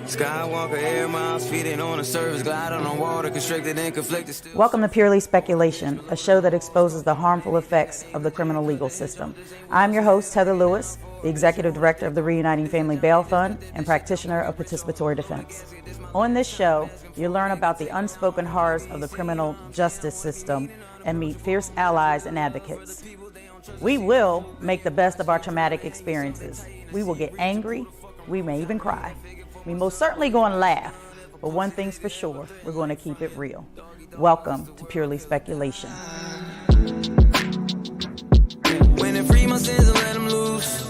Skywalker, air miles, feeding on a surface, gliding on water, constricted and conflicted. Welcome to Purely Speculation, a show that exposes the harmful effects of the criminal legal system. I'm your host, Heather Lewis, the Executive Director of the Reuniting Family Bail Fund and practitioner of participatory defense. On this show, you'll learn about the unspoken horrors of the criminal justice system and meet fierce allies and advocates. We will make the best of our traumatic experiences. We will get angry. We may even cry. We most certainly going to laugh, but one thing's for sure, we're going to keep it real. Welcome to Purely Speculation. When I free my sins and let them loose,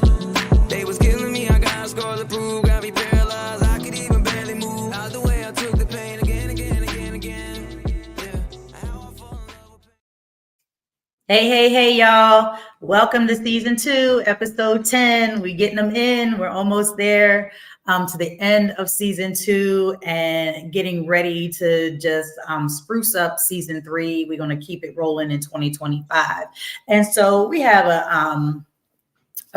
they was killing me, I got a scar to prove, got me paralyzed, I could even barely move. Out the way I took the pain again. Hey, y'all. Welcome to season 2, episode 10. We getting them in. We're almost there. To the end of season 2 and getting ready to just spruce up season 3. We're going to keep it rolling in 2025. And so we have a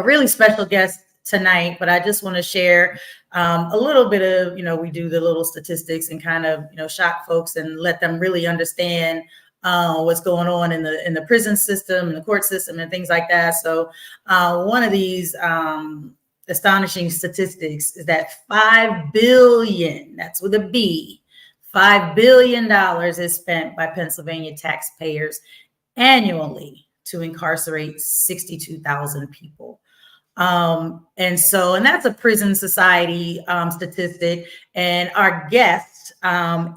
really special guest tonight, but I just want to share a little bit of, we do the little statistics and kind of, shock folks and let them really understand what's going on in the prison system and the court system and things like that. So one of these astonishing statistics is that $5 billion, that's with a B, $5 billion is spent by Pennsylvania taxpayers annually to incarcerate 62,000 people. And that's a prison society statistic. And our guest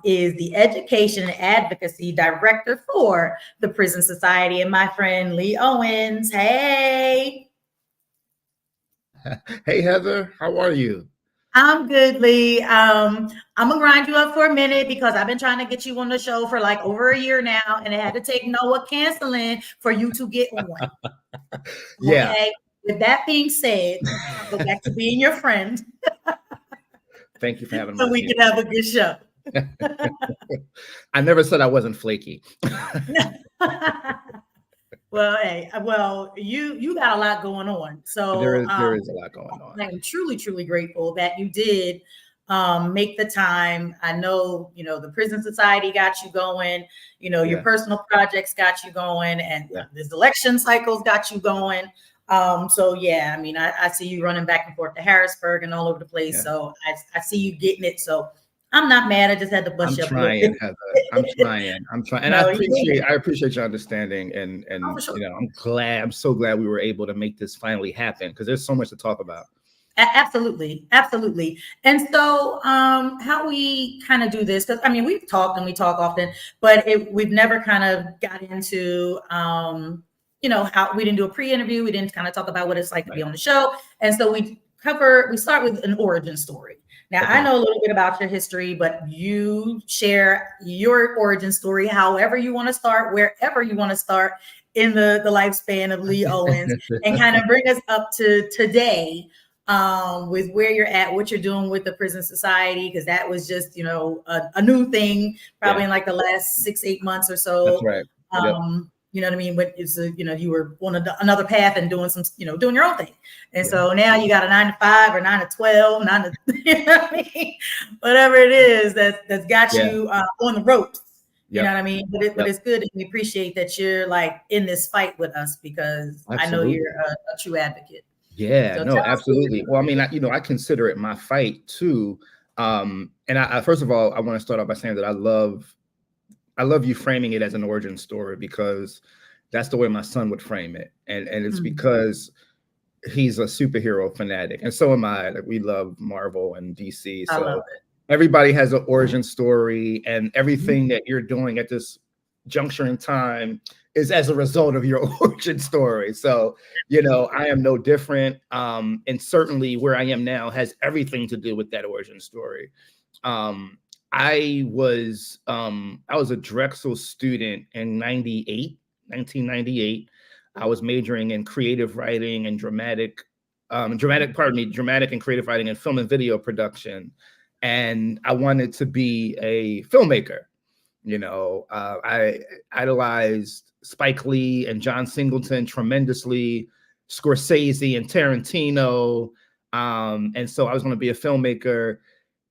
is the Education and Advocacy Director for the Prison Society, and my friend Leigh Owens. Hey. Hey, Heather, how are you? I'm good, Leigh. I'm gonna grind you up for a minute because I've been trying to get you on the show for like over a year now, and it had to take Noah canceling for you to get on. Yeah. Okay? With that being said, I'll go back to being your friend. Thank you for having me. So we can have a good show. I never said I wasn't flaky. Well, you got a lot going on. So there is a lot going on. I am truly, truly grateful that you did make the time. I know, the Prison Society got you going, your personal projects got you going, and this election cycles got you going. I see you running back and forth to Harrisburg and all over the place. Yeah. So I see you getting it. So I'm not mad. I just had to bust you up. Heather. I'm trying. And I appreciate your understanding. And sure. I'm so glad we were able to make this finally happen because there's so much to talk about. Absolutely. And so how we kind of do this, because we've talked and we talk often, but we've never kind of got into how we didn't do a pre-interview. We didn't kind of talk about what it's like to be on the show. And so we start with an origin story. Now, I know a little bit about your history, but you share your origin story, however you want to start, wherever you want to start in the lifespan of Leigh Owens, and kind of bring us up to today with where you're at, what you're doing with the Prison Society, because that was just, a new thing probably in like the last 6-8 months or so. That's right. You know what I mean? But it's you were on another path and doing some, doing your own thing. And so now you got a 9 to 5 or 9 to 12, 9 to, whatever it is that's got you on the ropes. You know what I mean? But it's good. And we appreciate that you're like in this fight with us because I know you're a true advocate. Yeah, so no, absolutely. Well, I consider it my fight too. And I first of all, I want to start off by saying that I love you framing it as an origin story because that's the way my son would frame it. And it's because he's a superhero fanatic. And so am I. Like, we love Marvel and DC. So everybody has an origin story, and everything that you're doing at this juncture in time is as a result of your origin story. So, I am no different. And certainly where I am now has everything to do with that origin story. I was a Drexel student in 1998. I was majoring in creative writing and dramatic and creative writing and film and video production. And I wanted to be a filmmaker. I idolized Spike Lee and John Singleton tremendously, Scorsese and Tarantino. And so I was going to be a filmmaker.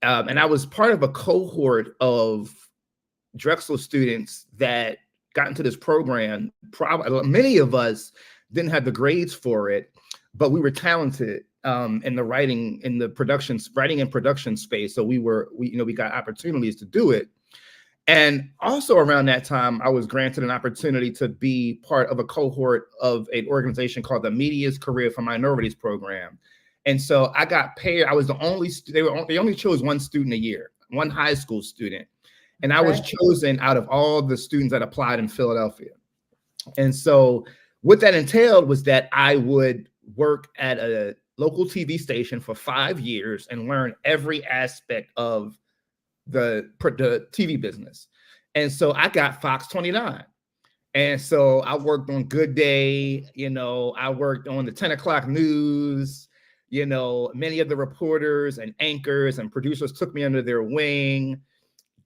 And I was part of a cohort of Drexel students that got into this program. Probably many of us didn't have the grades for it, but we were talented in the writing and production space. So we got opportunities to do it. And also around that time, I was granted an opportunity to be part of a cohort of an organization called the Media's Career for Minorities program. And so I got paired. I was they only chose one student a year, one high school student. And I was chosen out of all the students that applied in Philadelphia. And so what that entailed was that I would work at a local TV station for 5 years and learn every aspect of the TV business. And so I got Fox 29. And so I worked on Good Day, I worked on the 10 o'clock news, many of the reporters and anchors and producers took me under their wing.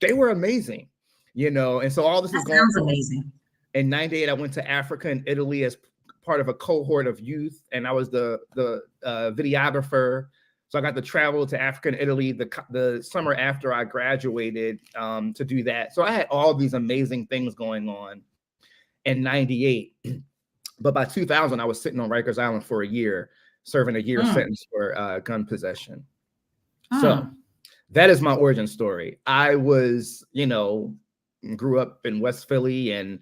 They were amazing, and so all this is going on. Amazing. In 98, I went to Africa and Italy as part of a cohort of youth, and I was the videographer. So I got to travel to Africa and Italy the summer after I graduated to do that. So I had all these amazing things going on in 98. But by 2000, I was sitting on Rikers Island for a year, serving a year sentence for gun possession. So that is my origin story. I was, grew up in West Philly and,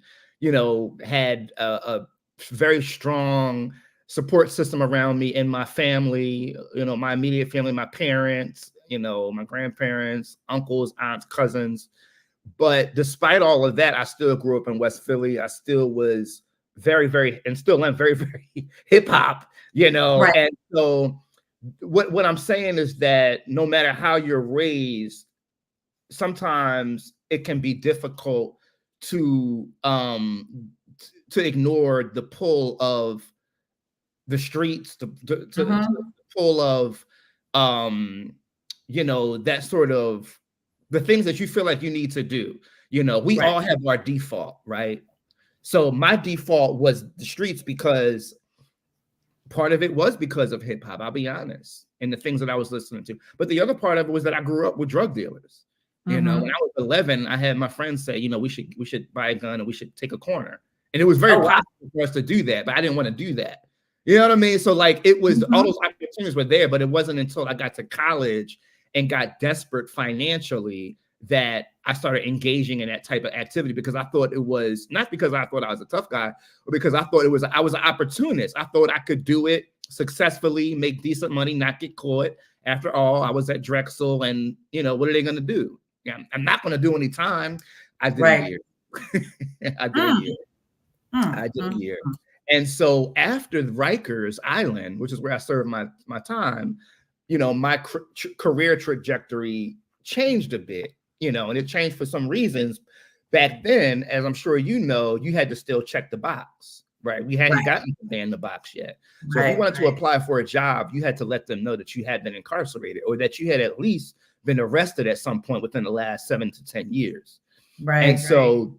had a very strong support system around me and my family, my immediate family, my parents, my grandparents, uncles, aunts, cousins. But despite all of that, I still grew up in West Philly. I still was very, very, and still am very, very hip hop, Right. And so what I'm saying is that no matter how you're raised, sometimes it can be difficult to ignore the pull of the streets, to pull of that sort of the things that you feel like you need to do. We all have our default, right? So my default was the streets because part of it was because of hip hop, I'll be honest, and the things that I was listening to. But the other part of it was that I grew up with drug dealers. When I was 11, I had my friends say, we should buy a gun and we should take a corner. And it was very possible for us to do that, but I didn't want to do that. You know what I mean? So like it was all those opportunities were there, but it wasn't until I got to college and got desperate financially that I started engaging in that type of activity, because I thought it was not because I thought I was a tough guy, but because I thought I was an opportunist. I thought I could do it successfully, make decent money, not get caught. After all, I was at Drexel, and what are they going to do? Yeah, I'm not going to do any time. I did a year. I did a year. I did a year. And so after Rikers Island, which is where I served my time, my career trajectory changed a bit, and it changed for some reasons. Back then, as I'm sure you had to still check the box, right? We hadn't gotten to in the box yet. So if you wanted to apply for a job, you had to let them know that you had been incarcerated, or that you had at least been arrested at some point within the last 7 to 10 years. Right. And so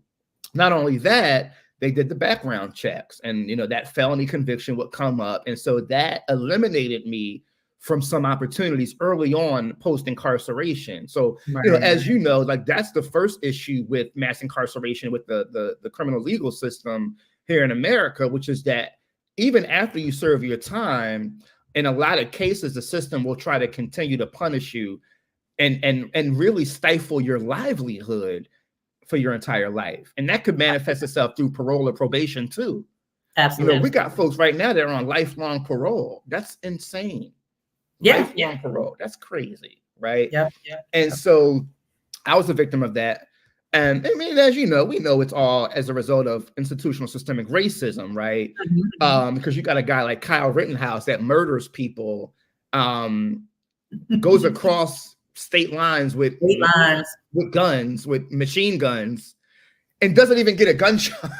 not only that, they did the background checks, and that felony conviction would come up. And so that eliminated me from some opportunities early on post incarceration. So, as like that's the first issue with mass incarceration with the criminal legal system here in America, which is that even after you serve your time, in a lot of cases, the system will try to continue to punish you and really stifle your livelihood for your entire life. And that could manifest itself through parole or probation too. Absolutely. We got folks right now that are on lifelong parole. That's insane. Lifelong parole. That's crazy, right? And so I was a victim of that. And I mean, as we know it's all as a result of institutional systemic racism, right? Because you got a guy like Kyle Rittenhouse that murders people, goes across state lines with guns, with machine guns, and doesn't even get a gunshot.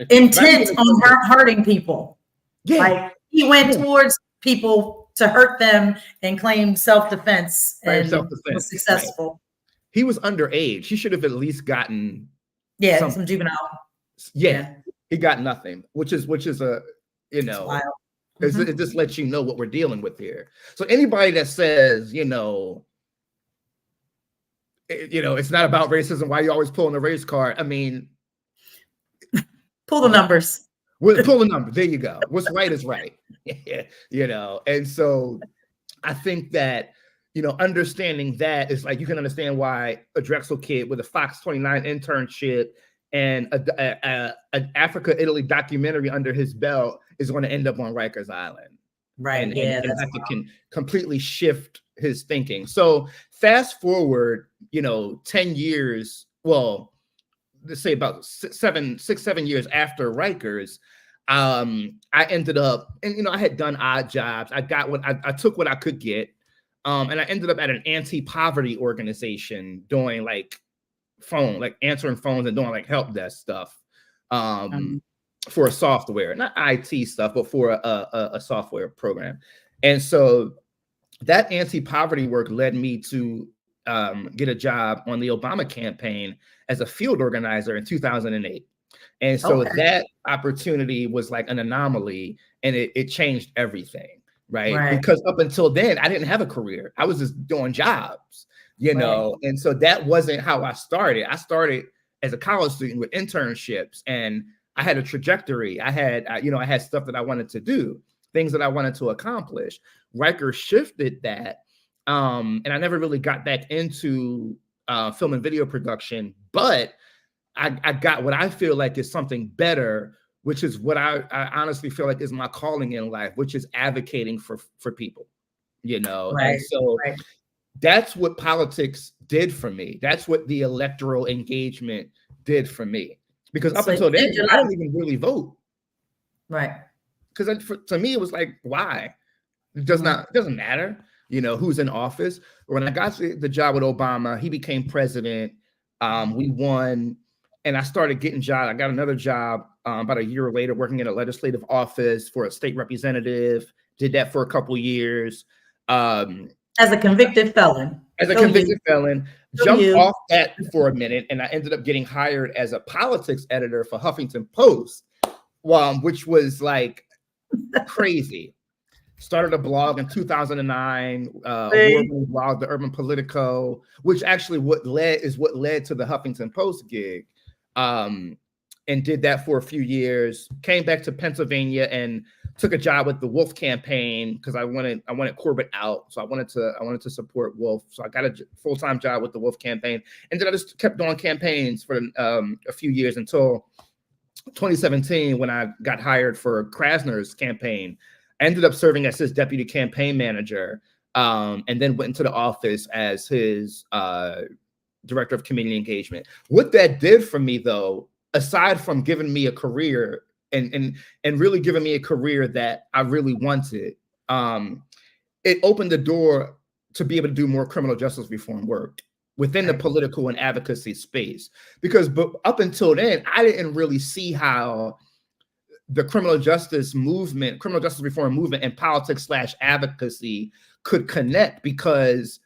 Intent on hurting people. Like he went towards people to hurt them and claimed self-defense and was successful. He was underage. He should have at least gotten some juvenile. He got nothing, which is a wild. It just lets you know what we're dealing with here. So anybody that says, it's not about racism. Why are you always pulling the race card? I mean, pull the numbers. Pull the numbers. There you go. What's right is right. And so I think that, understanding that is like, you can understand why a Drexel kid with a Fox 29 internship and an Africa-Italy documentary under his belt is going to end up on Rikers Island. Right. And that can completely shift his thinking. So fast forward, 10 years, well, let's say about 7 years after Rikers, I ended up, and I had done odd jobs. I took what I could get. And I ended up at an anti-poverty organization doing answering phones and doing help desk stuff. For a software, not IT stuff, but for a software program. And so that anti-poverty work led me to get a job on the Obama campaign as a field organizer in 2008. And so that opportunity was like an anomaly, and it changed everything, right? Because up until then, I didn't have a career. I was just doing jobs, and so that wasn't how I started. I started as a college student with internships, and I had a trajectory. I had stuff that I wanted to do, things that I wanted to accomplish. Riker shifted that. And I never really got back into film and video production, but I got what I feel like is something better, which is what I honestly feel like is my calling in life, which is advocating for people, And so that's what politics did for me. That's what the electoral engagement did for me. Because up until then, I didn't even really vote. Right. Because to me, it was like, why? It doesn't matter, who's in office. When I got the job with Obama, he became president. We won, and I started getting jobs. I got another job about a year later, working in a legislative office for a state representative. Did that for a couple years. As a convicted felon. Jumped off that for a minute, and I ended up getting hired as a politics editor for Huffington Post, which was like crazy. Started a blog in 2009, award-winning blog, The Urban Politico, which actually what led to the Huffington Post gig, and did that for a few years. Came back to Pennsylvania and took a job with the Wolf campaign because I wanted Corbett out, so I wanted to support Wolf. So I got a full-time job with the Wolf campaign, and then I just kept doing campaigns for a few years until 2017 when I got hired for Krasner's campaign. I ended up serving as his deputy campaign manager, and then went into the office as his director of community engagement. What that did for me, though, aside from giving me a career and really giving me a career that I really wanted, it opened the door to be able to do more criminal justice reform work within the political and advocacy space. Because up until then, I didn't really see how the criminal justice reform movement, and politics / advocacy could connect, because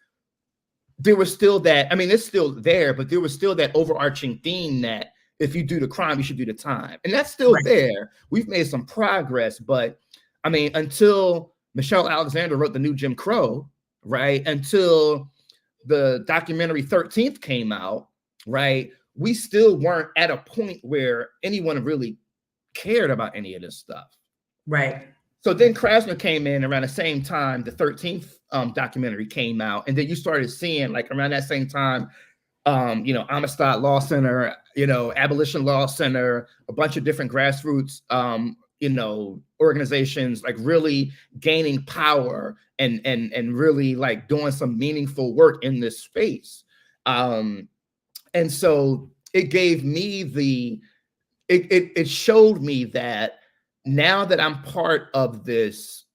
there was still that, it's still there, but there was still that overarching theme that if you do the crime, you should do the time. And that's still there. We've made some progress, but until Michelle Alexander wrote The New Jim Crow, right? Until the documentary 13th came out, right? We still weren't at a point where anyone really cared about any of this stuff. Right. So then Krasner came in around the same time the 13th documentary came out. And then you started seeing, like, around that same time, Amistad Law Center, Abolition Law Center, a bunch of different grassroots, organizations, like, really gaining power and really, like, doing some meaningful work in this space. And so it gave me it showed me that now that I'm part of this,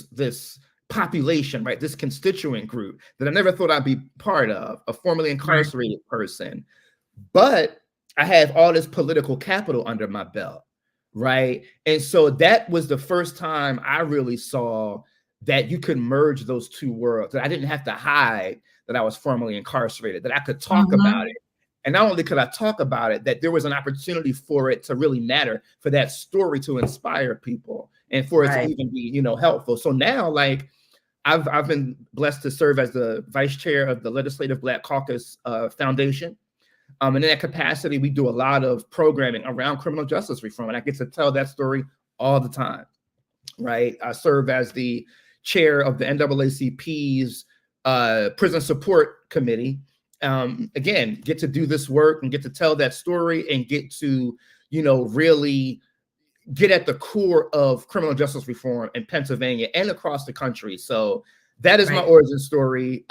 this population, right? This constituent group that I never thought I'd be part of, a formerly incarcerated person, but I have all this political capital under my belt, right? And so that was the first time I really saw that you could merge those two worlds, that I didn't have to hide that I was formerly incarcerated, that I could talk about it. And not only could I talk about it, that there was an opportunity for it to really matter, for that story to inspire people, and for it to even be, helpful. So now, like, I've been blessed to serve as the vice chair of the Legislative Black Caucus Foundation. And in that capacity, we do a lot of programming around criminal justice reform. And I get to tell that story all the time, right? I serve as the chair of the NAACP's Prison Support Committee. Again, get to do this work and get to tell that story and get to, really get at the core of criminal justice reform in Pennsylvania and across the country. So that is my origin story.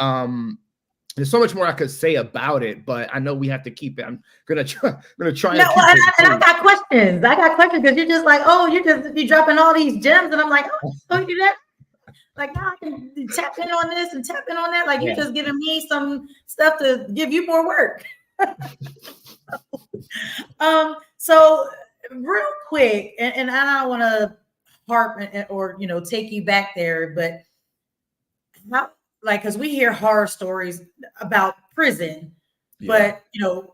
There's so much more I could say about it, but I know we have to keep it. I'm gonna try. And keep it. I got questions. Because you're just like, you're dropping all these gems, and I'm like, you do that? Like, now I can tap in on this and tap in on that. Like, you're just giving me some stuff to give you more work. So real quick, and I don't want to harp or take you back there, but how? Like, because we hear horror stories about prison, but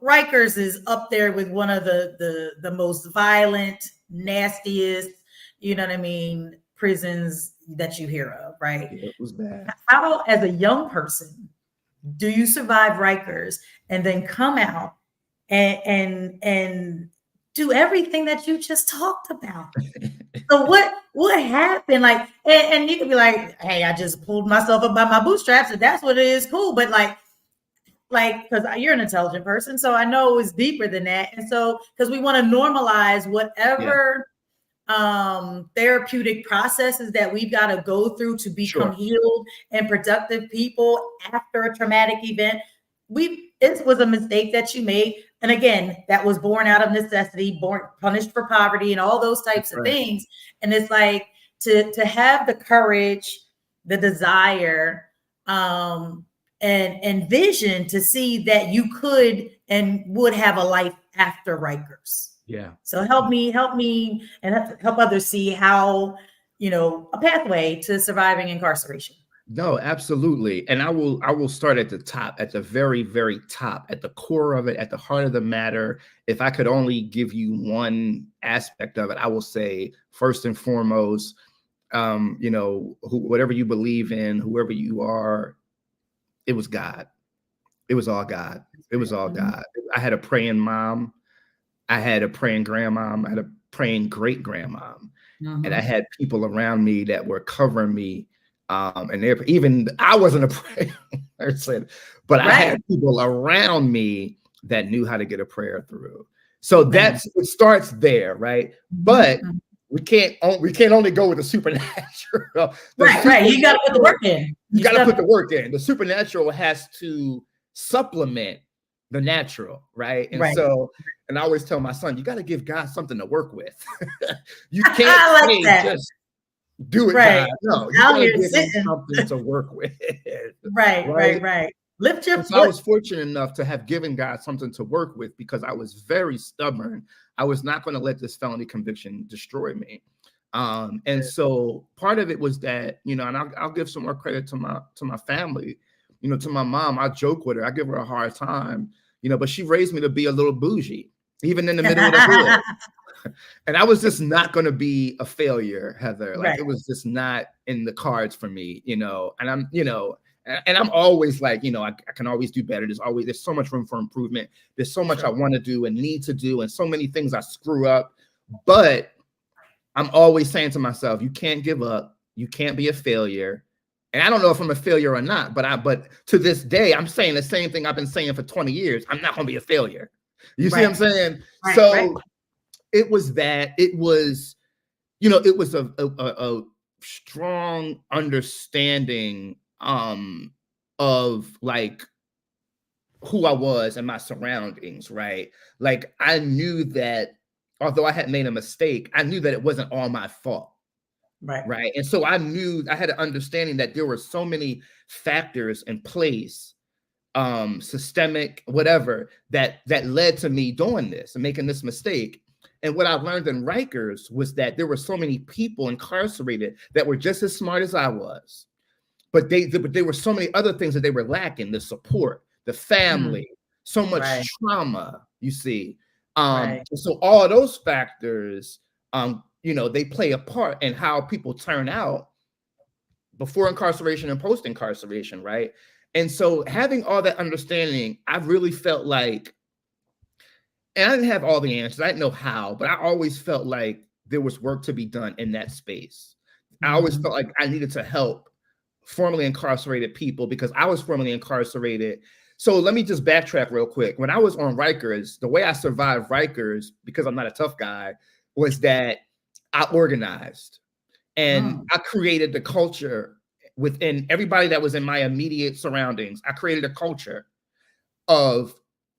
Rikers is up there with one of the most violent, nastiest, prisons that you hear of, right? Yeah, it was bad. How, as a young person, do you survive Rikers and then come out and do everything that you just talked about? So what happened? Like, and you could be like, hey, I just pulled myself up by my bootstraps, and that's what it is, cool. But like, because you're an intelligent person, so I know it's deeper than that. And so, because we want to normalize whatever therapeutic processes that we've got to go through to become healed and productive people after a traumatic event. It was a mistake that you made. And again, that was born out of necessity, punished for poverty and all those types of things. And it's like to have the courage, the desire, and vision to see that you could and would have a life after Rikers. Yeah. So help me and help others see how, a pathway to surviving incarceration. No, absolutely. And I will start at the top, at the very, very top, at the core of it, at the heart of the matter. If I could only give you one aspect of it, I will say, first and foremost, whatever you believe in, whoever you are, it was God. It was all God. It was all God. I had a praying mom. I had a praying grandmom. I had a praying great grandmom. And I had people around me that were covering me. And even I wasn't a prayer person, but I had people around me that knew how to get a prayer through. So it starts there, right? But we can't only go with the supernatural. Right. You got to put the work in. You got to put the work in. The supernatural has to supplement the natural, right? And so, and I always tell my son, you got to give God something to work with. You can't just do it, God. No, you got to give him something to work with. Right. Lift your foot. I was fortunate enough to have given God something to work with because I was very stubborn. I was not going to let this felony conviction destroy me. And so part of it was that, and I'll give some more credit to my family, to my mom. I joke with her. I give her a hard time, but she raised me to be a little bougie, even in the middle of the hood. And I was just not going to be a failure, Heather. Like it was just not in the cards for me, and I'm always like, I can always do better. There's so much room for improvement. There's so much I want to do and need to do, and so many things I screw up. But I'm always saying to myself, you can't give up. You can't be a failure. And I don't know if I'm a failure or not, but to this day, I'm saying the same thing I've been saying for 20 years. I'm not going to be a failure. You see what I'm saying? It was that. It was, it was a strong understanding of like who I was and my surroundings, right? Like I knew that although I had made a mistake, I knew that it wasn't all my fault. Right. And so I knew I had an understanding that there were so many factors in place, systemic, whatever, that led to me doing this and making this mistake. And what I learned in Rikers was that there were so many people incarcerated that were just as smart as I was. But there were so many other things that they were lacking: the support, the family, so much trauma, you see. So all of those factors, they play a part in how people turn out before incarceration and post incarceration, right? And so having all that understanding, I really felt like, and I didn't have all the answers. I didn't know how, but I always felt like there was work to be done in that space. I always felt like I needed to help formerly incarcerated people because I was formerly incarcerated. So let me just backtrack real quick. When I was on Rikers, the way I survived Rikers, because I'm not a tough guy, was that I organized and I created the culture within everybody that was in my immediate surroundings. I created a culture of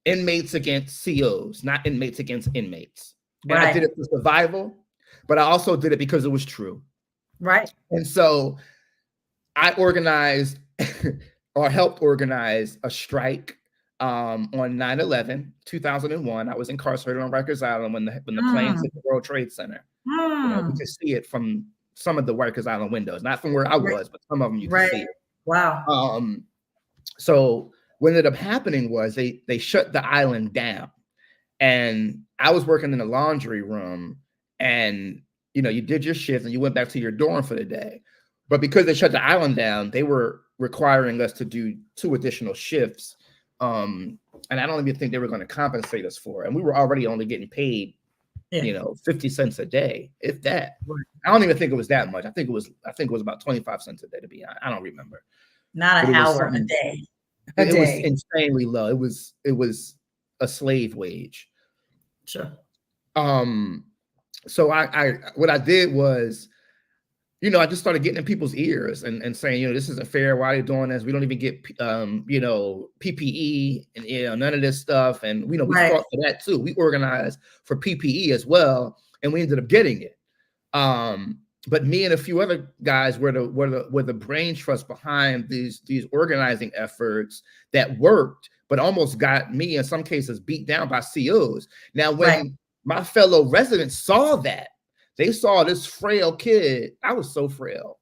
inmates against COs, not inmates against inmates. And I did it for survival, but I also did it because it was true. Right. And so I organized or helped organize a strike on 9/11, 2001. I was incarcerated on Rikers Island when the planes hit the World Trade Center. You know, you can see it from some of the Rikers Island windows, not from where I was, but some of them you can see it. Wow. So what ended up happening was they shut the island down, and I was working in the laundry room, and you know, you did your shift and you went back to your dorm for the day. But because they shut the island down, they were requiring us to do 2 additional shifts. And I don't even think they were going to compensate us for it. And we were already only getting paid, you know, 50 cents a day, if that. I don't even think it was that much. I think it was about 25 cents a day, to be honest. I don't remember. Not an hour a day. It was insanely low. It was a slave wage. Sure. So what I did was, you know, I just started getting in people's ears and saying, you know, this isn't fair. Why are they doing this? We don't even get, you know, PPE and, you know, none of this stuff. And, you know, we fought for that too. We organized for PPE as well, and we ended up getting it. But me and a few other guys were the brain trust behind these organizing efforts that worked, but almost got me in some cases beat down by COs. Now, when my fellow residents saw that, they saw this frail kid. I was so frail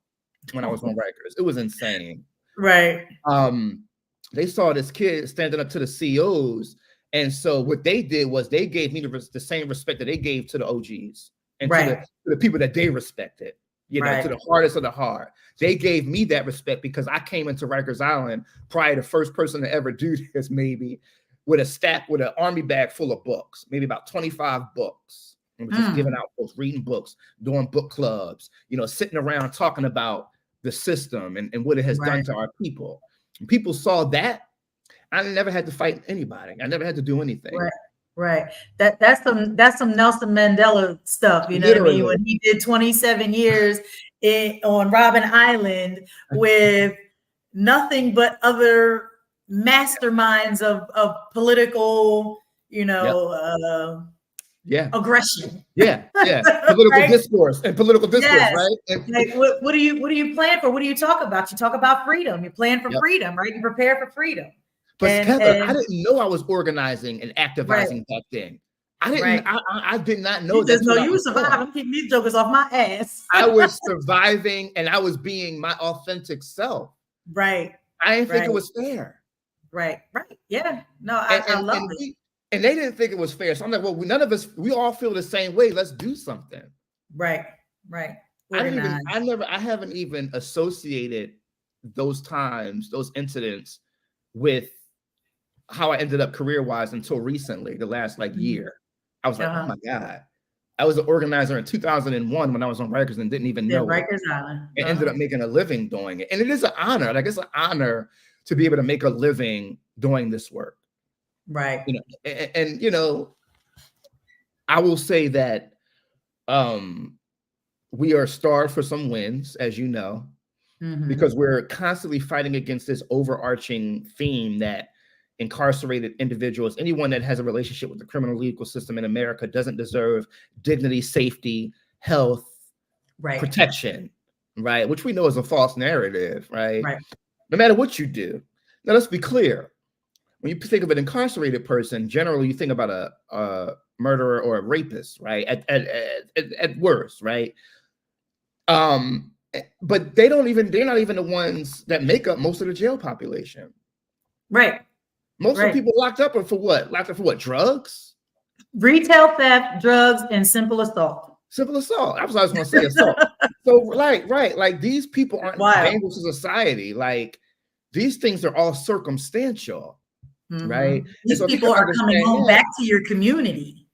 when I was on Rikers. It was insane. Right. They saw this kid standing up to the COs. And so what they did was they gave me the same respect that they gave to the OGs and to the people that they respected, you know, to the hardest of the hard. They gave me that respect because I came into Rikers Island, probably the first person to ever do this, maybe, with an army bag full of books, maybe about 25 books. And just giving out books, reading books, doing book clubs, you know, sitting around talking about the system and what it has done to our people. When people saw that, I never had to fight anybody. I never had to do anything. Right. That's some Nelson Mandela stuff. You know what I mean? When he did 27 years on Robben Island with nothing but other masterminds of political, you know, aggression. Political discourse, right? And, like, what do you plan for? What do you talk about? You talk about freedom. You plan for freedom, right? You prepare for freedom. But Heather, I didn't know I was organizing and activizing back then. I didn't. I did not know. You just know you were surviving. I'm keeping these jokers off my ass. I was surviving, and I was being my authentic self. Right. I didn't think it was fair. Right. Yeah. No, I love it. And they didn't think it was fair. So I'm like, well, none of us, we all feel the same way. Let's do something. Right. I haven't even associated those times, those incidents with how I ended up career-wise until recently, the last year. I was like, oh my God. I was an organizer in 2001 when I was on Rikers and didn't even know Rikers Island. And ended up making a living doing it. And it is an honor. Like, it's an honor to be able to make a living doing this work. Right. You know, and you know, I will say that we are starved for some wins, as you know, because we're constantly fighting against this overarching theme that incarcerated individuals, anyone that has a relationship with the criminal legal system in America, doesn't deserve dignity, safety, health, protection, right? Which we know is a false narrative, right? No matter what you do. Now, let's be clear. When you think of an incarcerated person, generally you think about a murderer or a rapist, right? At worst, right? But they're not even the ones that make up most of the jail population. Right. Most of the people locked up for what? Drugs? Retail theft, drugs, and simple assault. Simple assault. That's what I was going to say. Assault. So, right. Like these people aren't dangerous to society. Like these things are all circumstantial, right? These so people are coming home back to your community.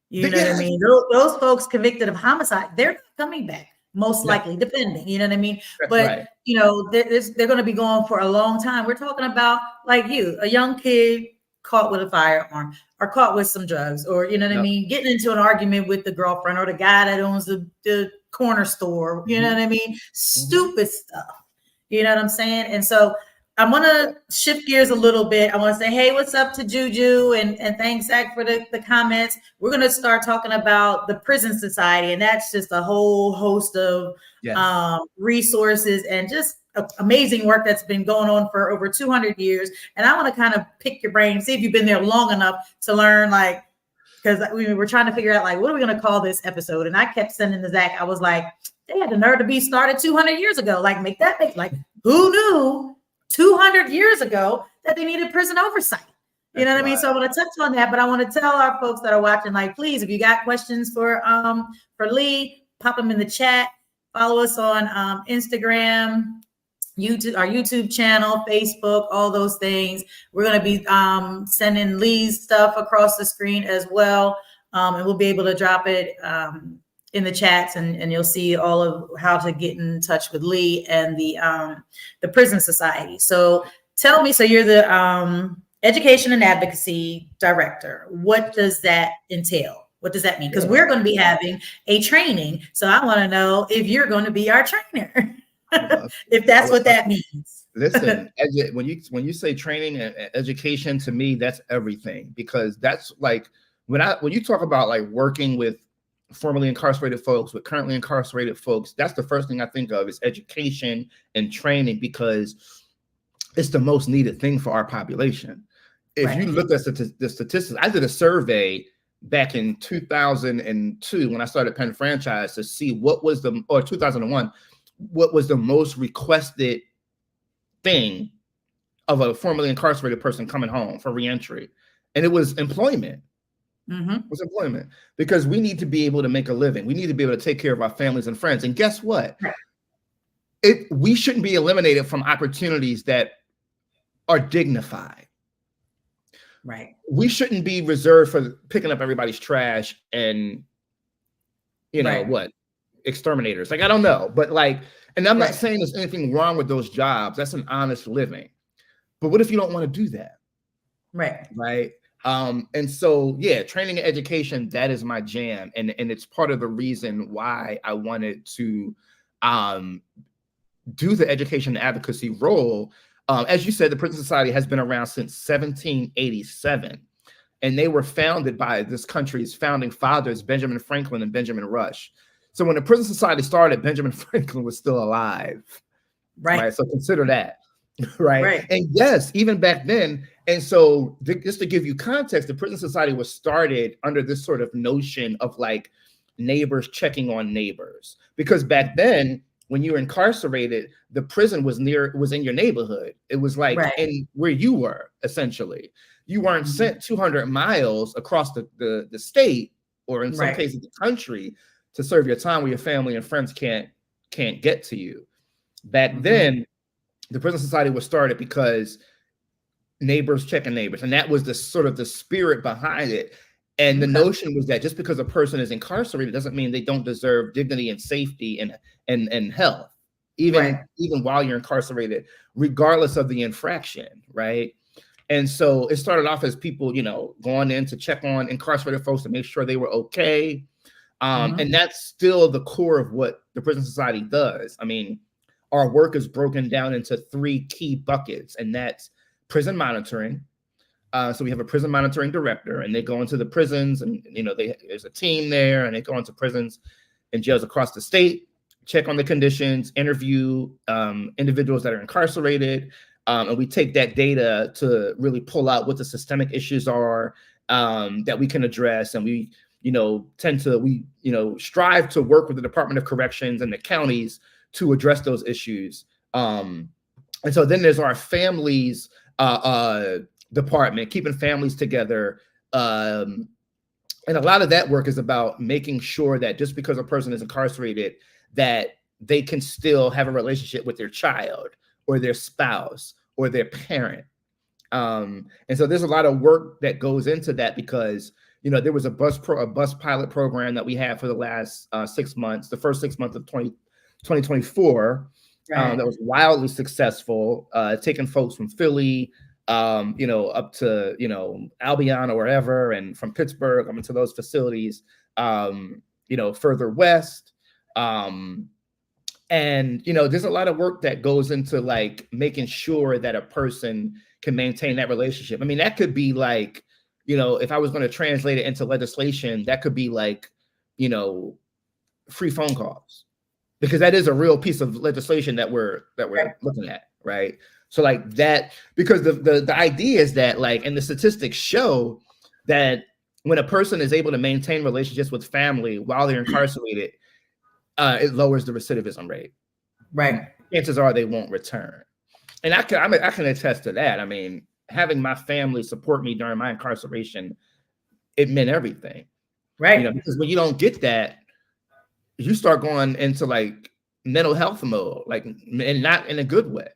You know what I mean? Those folks convicted of homicide, they're not coming back, most likely, depending. You know what I mean? But you know, they're going to be going for a long time. We're talking about like you, a young kid caught with a firearm or caught with some drugs, or you know what I mean, getting into an argument with the girlfriend or the guy that owns the corner store. You know what I mean? Stupid stuff. You know what I'm saying? And so I want to shift gears a little bit. I want to say, hey, what's up to Juju? And thanks, Zach, for the comments. We're going to start talking about the prison society. And that's just a whole host of resources and just amazing work that's been going on for over 200 years. And I want to kind of pick your brain, see if you've been there long enough to learn, like, because we were trying to figure out, like, what are we going to call this episode? And I kept sending to Zach. I was like, they had the nerve to be started 200 years ago. Like, like, who knew 200 years ago that they needed prison oversight? You know what I mean? So I want to touch on that, but I want to tell our folks that are watching, like, please, if you got questions for Leigh, pop them in the chat. Follow us on Instagram, YouTube, our YouTube channel, Facebook, all those things. We're going to be sending Leigh's stuff across the screen as well. And we'll be able to drop it in the chats, and you'll see all of how to get in touch with Leigh and the prison society. So tell me, so you're the education and advocacy director. What does that entail? What does that mean? Because we're going to be having a training. So I want to know if you're going to be our trainer, if that's what that means. Listen, when you say training and education, to me, that's everything, because that's like when you talk about like working with formerly incarcerated folks, with currently incarcerated folks, that's the first thing I think of is education and training, because it's the most needed thing for our population. If you look at the statistics, I did a survey back in 2002 when I started Penn Franchise to see or 2001, what was the most requested thing of a formerly incarcerated person coming home for reentry. And it was employment. It was employment, because we need to be able to make a living. We need to be able to take care of our families and friends. And guess what? We shouldn't be eliminated from opportunities that are dignified. Right. We shouldn't be reserved for picking up everybody's trash and, you know, what? Exterminators. Like, I don't know. But like, and I'm not saying there's anything wrong with those jobs. That's an honest living. But what if you don't want to do that? Right. And so, yeah, training and education, that is my jam. And it's part of the reason why I wanted to do the education and advocacy role. As you said, the Prison Society has been around since 1787, and they were founded by this country's founding fathers, Benjamin Franklin and Benjamin Rush. So when the Prison Society started, Benjamin Franklin was still alive. Right. So consider that. Right. And yes, even back then. And so just to give you context, the Prison Society was started under this sort of notion of like neighbors checking on neighbors, because back then, when you were incarcerated, the prison was in your neighborhood. It was like in where you were, essentially. You weren't sent 200 miles across the state, or in some cases the country, to serve your time where your family and friends can't get to you. Back then, the Prison Society was started because neighbors checking neighbors, and that was the sort of the spirit behind it. And the notion was that just because a person is incarcerated doesn't mean they don't deserve dignity and safety and health, even while you're incarcerated, regardless of the infraction, right? And so it started off as people, you know, going in to check on incarcerated folks to make sure they were okay. And that's still the core of what the Prison Society does. I mean, our work is broken down into 3 key buckets, and that's prison monitoring. So we have a prison monitoring director, and they go into the prisons, and you know, there's a team there, and they go into prisons and jails across the state, check on the conditions, interview individuals that are incarcerated, and we take that data to really pull out what the systemic issues are that we can address. And we, you know, strive to work with the Department of Corrections and the counties to address those issues. And so then there's our families department, keeping families together, And a lot of that work is about making sure that just because a person is incarcerated, that they can still have a relationship with their child or their spouse or their parent. And so there's a lot of work that goes into that because, there was a bus pilot program that we had for the last 6 months, the first 6 months of 2024, that was wildly successful, taking folks from Philly, up to, Albion or wherever, and from Pittsburgh, into those facilities, further west. And, there's a lot of work that goes into like making sure that a person can maintain that relationship. I mean, that could be like, if I was going to translate it into legislation, that could be like, free phone calls, because that is a real piece of legislation that we're looking at, right? So like that, because the idea is that like, and the statistics show that when a person is able to maintain relationships with family while they're incarcerated, it lowers the recidivism rate. Right. Chances are they won't return. And I can attest to that. I mean, having my family support me during my incarceration, it meant everything. Right. Because when you don't get that, you start going into like mental health mode, like, and not in a good way.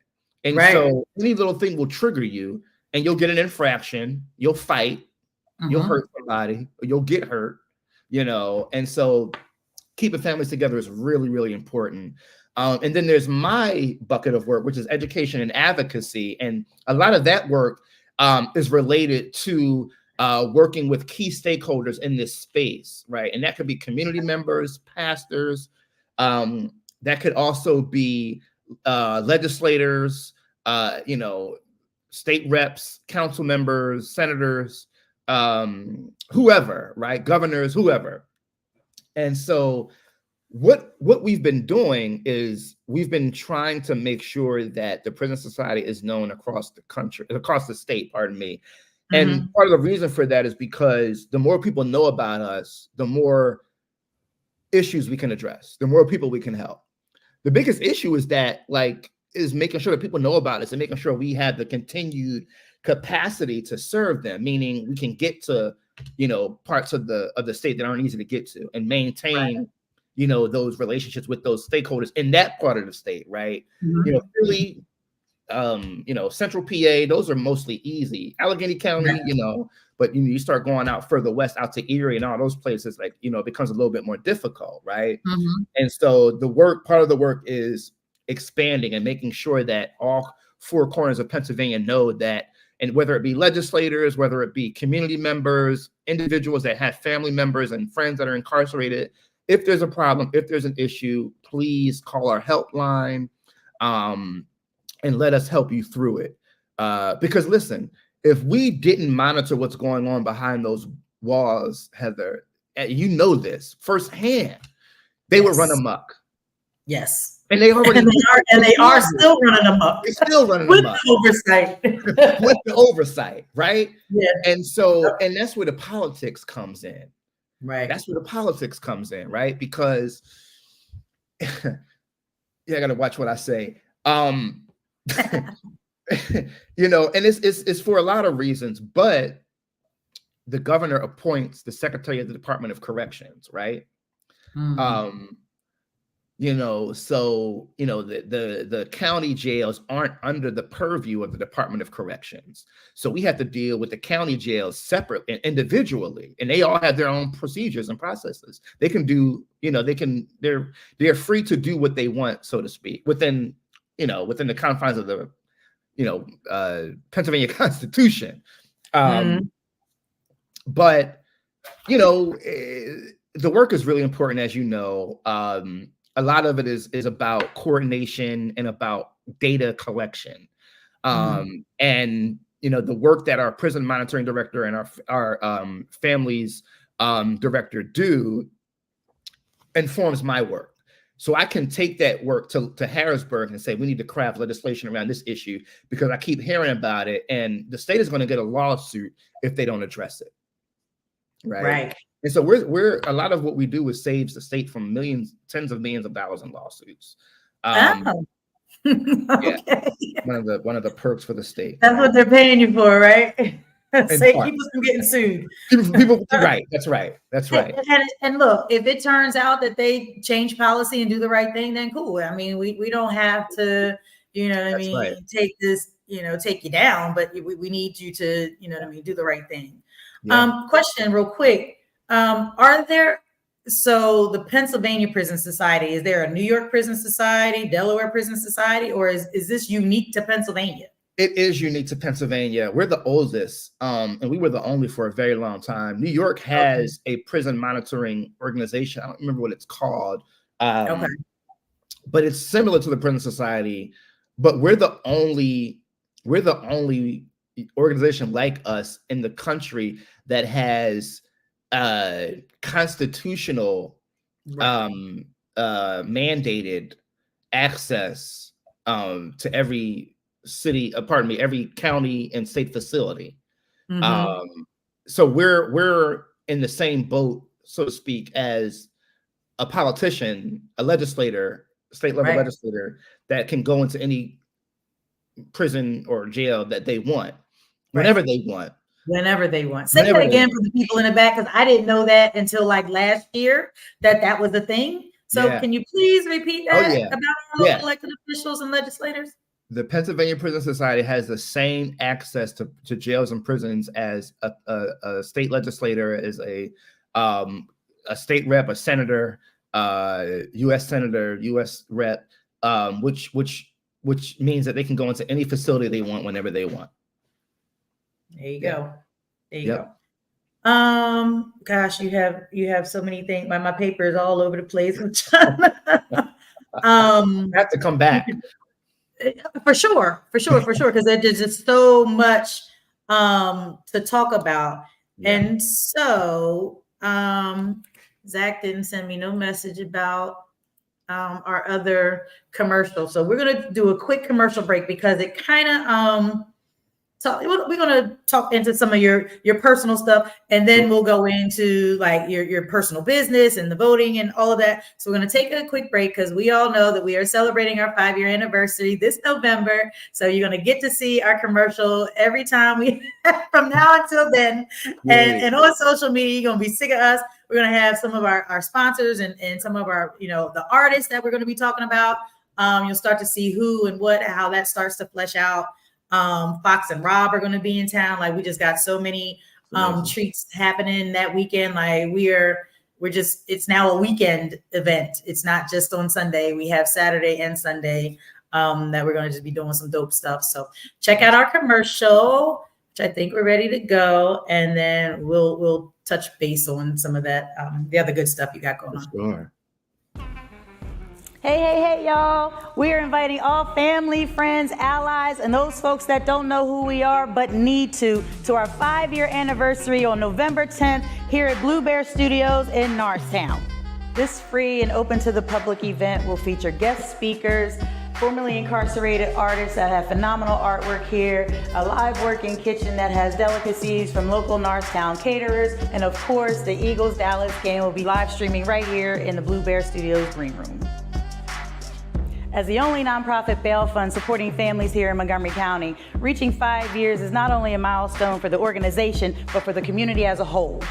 And so any little thing will trigger you and you'll get an infraction, you'll fight, you'll hurt somebody, or you'll get hurt, and so keeping families together is really, really important. And then there's my bucket of work, which is education and advocacy. And a lot of that work is related to working with key stakeholders in this space, right? And that could be community members, pastors. That could also be legislators, state reps, council members, senators, whoever, right? Governors, whoever. And so what we've been doing is we've been trying to make sure that the prison society is known across the country, across the state, pardon me. And part of the reason for that is because the more people know about us, the more issues we can address, the more people we can help. The biggest issue is making sure that people know about us and making sure we have the continued capacity to serve them, meaning we can get to, parts of the state that aren't easy to get to and maintain, those relationships with those stakeholders in that part of the state, right? Philly, Central PA, those are mostly easy. Allegheny County, but you start going out further west, out to Erie and all those places, like, it becomes a little bit more difficult, right? And so part of the work is expanding and making sure that all four corners of Pennsylvania know that, and whether it be legislators, whether it be community members, individuals that have family members and friends that are incarcerated, if there's a problem, if there's an issue, please call our helpline and let us help you through it. Because listen, if we didn't monitor what's going on behind those walls, Heather, and this firsthand, they would run amok. Yes. And they already and they are still running amok. They're still running with amok. Oversight. With the oversight, right? Yeah. And so, and that's where the politics comes in. Right. That's where the politics comes in, right? Because I gotta watch what I say. And it's for a lot of reasons, but the governor appoints the secretary of the Department of Corrections, right? So the county jails aren't under the purview of the Department of Corrections. So we have to deal with the county jails separately and individually, and they all have their own procedures and processes. They can do, they're free to do what they want, so to speak, within the confines of the Pennsylvania Constitution. But the work is really important, as you know. A lot of it is about coordination and about data collection. And the work that our prison monitoring director and our families director do informs my work. So I can take that work to Harrisburg and say, we need to craft legislation around this issue because I keep hearing about it, and the state is going to get a lawsuit if they don't address it. Right. And so we're a lot of what we do is saves the state from tens of millions of dollars in lawsuits. Okay. Yeah, one of the perks for the state. That's what they're paying you for, right? Say keep us from getting sued. People, right. That's right. That's right. And look, if it turns out that they change policy and do the right thing, then cool. I mean, we don't have to, you know what I mean, right. take this, you know, take you down, but we need you to, you know what I mean, do the right thing. Yeah. Question real quick. So the Pennsylvania Prison Society, is there a New York Prison Society, Delaware Prison Society, or is this unique to Pennsylvania? It is unique to Pennsylvania. We're the oldest, and we were the only for a very long time. New York has a prison monitoring organization. I don't remember what it's called, but it's similar to the Prison Society. But we're the only organization like us in the country that has constitutional mandated access to every city, every county and state facility. So we're in the same boat, so to speak, as a politician, a legislator, state level legislator that can go into any prison or jail that they want, whenever they want. Whenever they want. Say that again for the people in the back, because I didn't know that until like last year that was a thing. So can you please repeat that about our local elected officials and legislators? The Pennsylvania Prison Society has the same access to jails and prisons as a state legislator, as a state rep, a senator, U.S. senator, U.S. rep, which means that they can go into any facility they want whenever they want. There you go. There you go. Gosh, you have so many things. My paper is all over the place. I have to come back. For sure, because there's just so much to talk about. And so Zach didn't send me no message about our other commercial. So we're gonna do a quick commercial break because it kind of we're gonna talk into some of your personal stuff, and then we'll go into like your personal business and the voting and all of that. So we're gonna take a quick break because we all know that we are celebrating our 5-year anniversary this November. So you're gonna get to see our commercial every time we from now until then. And on social media, you're gonna be sick of us. We're gonna have some of our sponsors and some of our, the artists that we're gonna be talking about. You'll start to see who and what, how that starts to flesh out. Fox and Rob are going to be in town. Like we just got so many treats happening that weekend. Like it's now a weekend event. It's not just on Sunday. We have Saturday and Sunday that we're going to just be doing some dope stuff. So check out our commercial, which I think we're ready to go, and then we'll touch base on some of that the other good stuff you got going on. Sure. Hey, y'all. We are inviting all family, friends, allies, and those folks that don't know who we are but need to our 5-year anniversary on November 10th here at Blue Bear Studios in Norristown. This free and open to the public event will feature guest speakers, formerly incarcerated artists that have phenomenal artwork here, a live working kitchen that has delicacies from local Norristown caterers, and of course, the Eagles-Dallas game will be live streaming right here in the Blue Bear Studios green room. As the only nonprofit bail fund supporting families here in Montgomery County, reaching 5 years is not only a milestone for the organization, but for the community as a whole.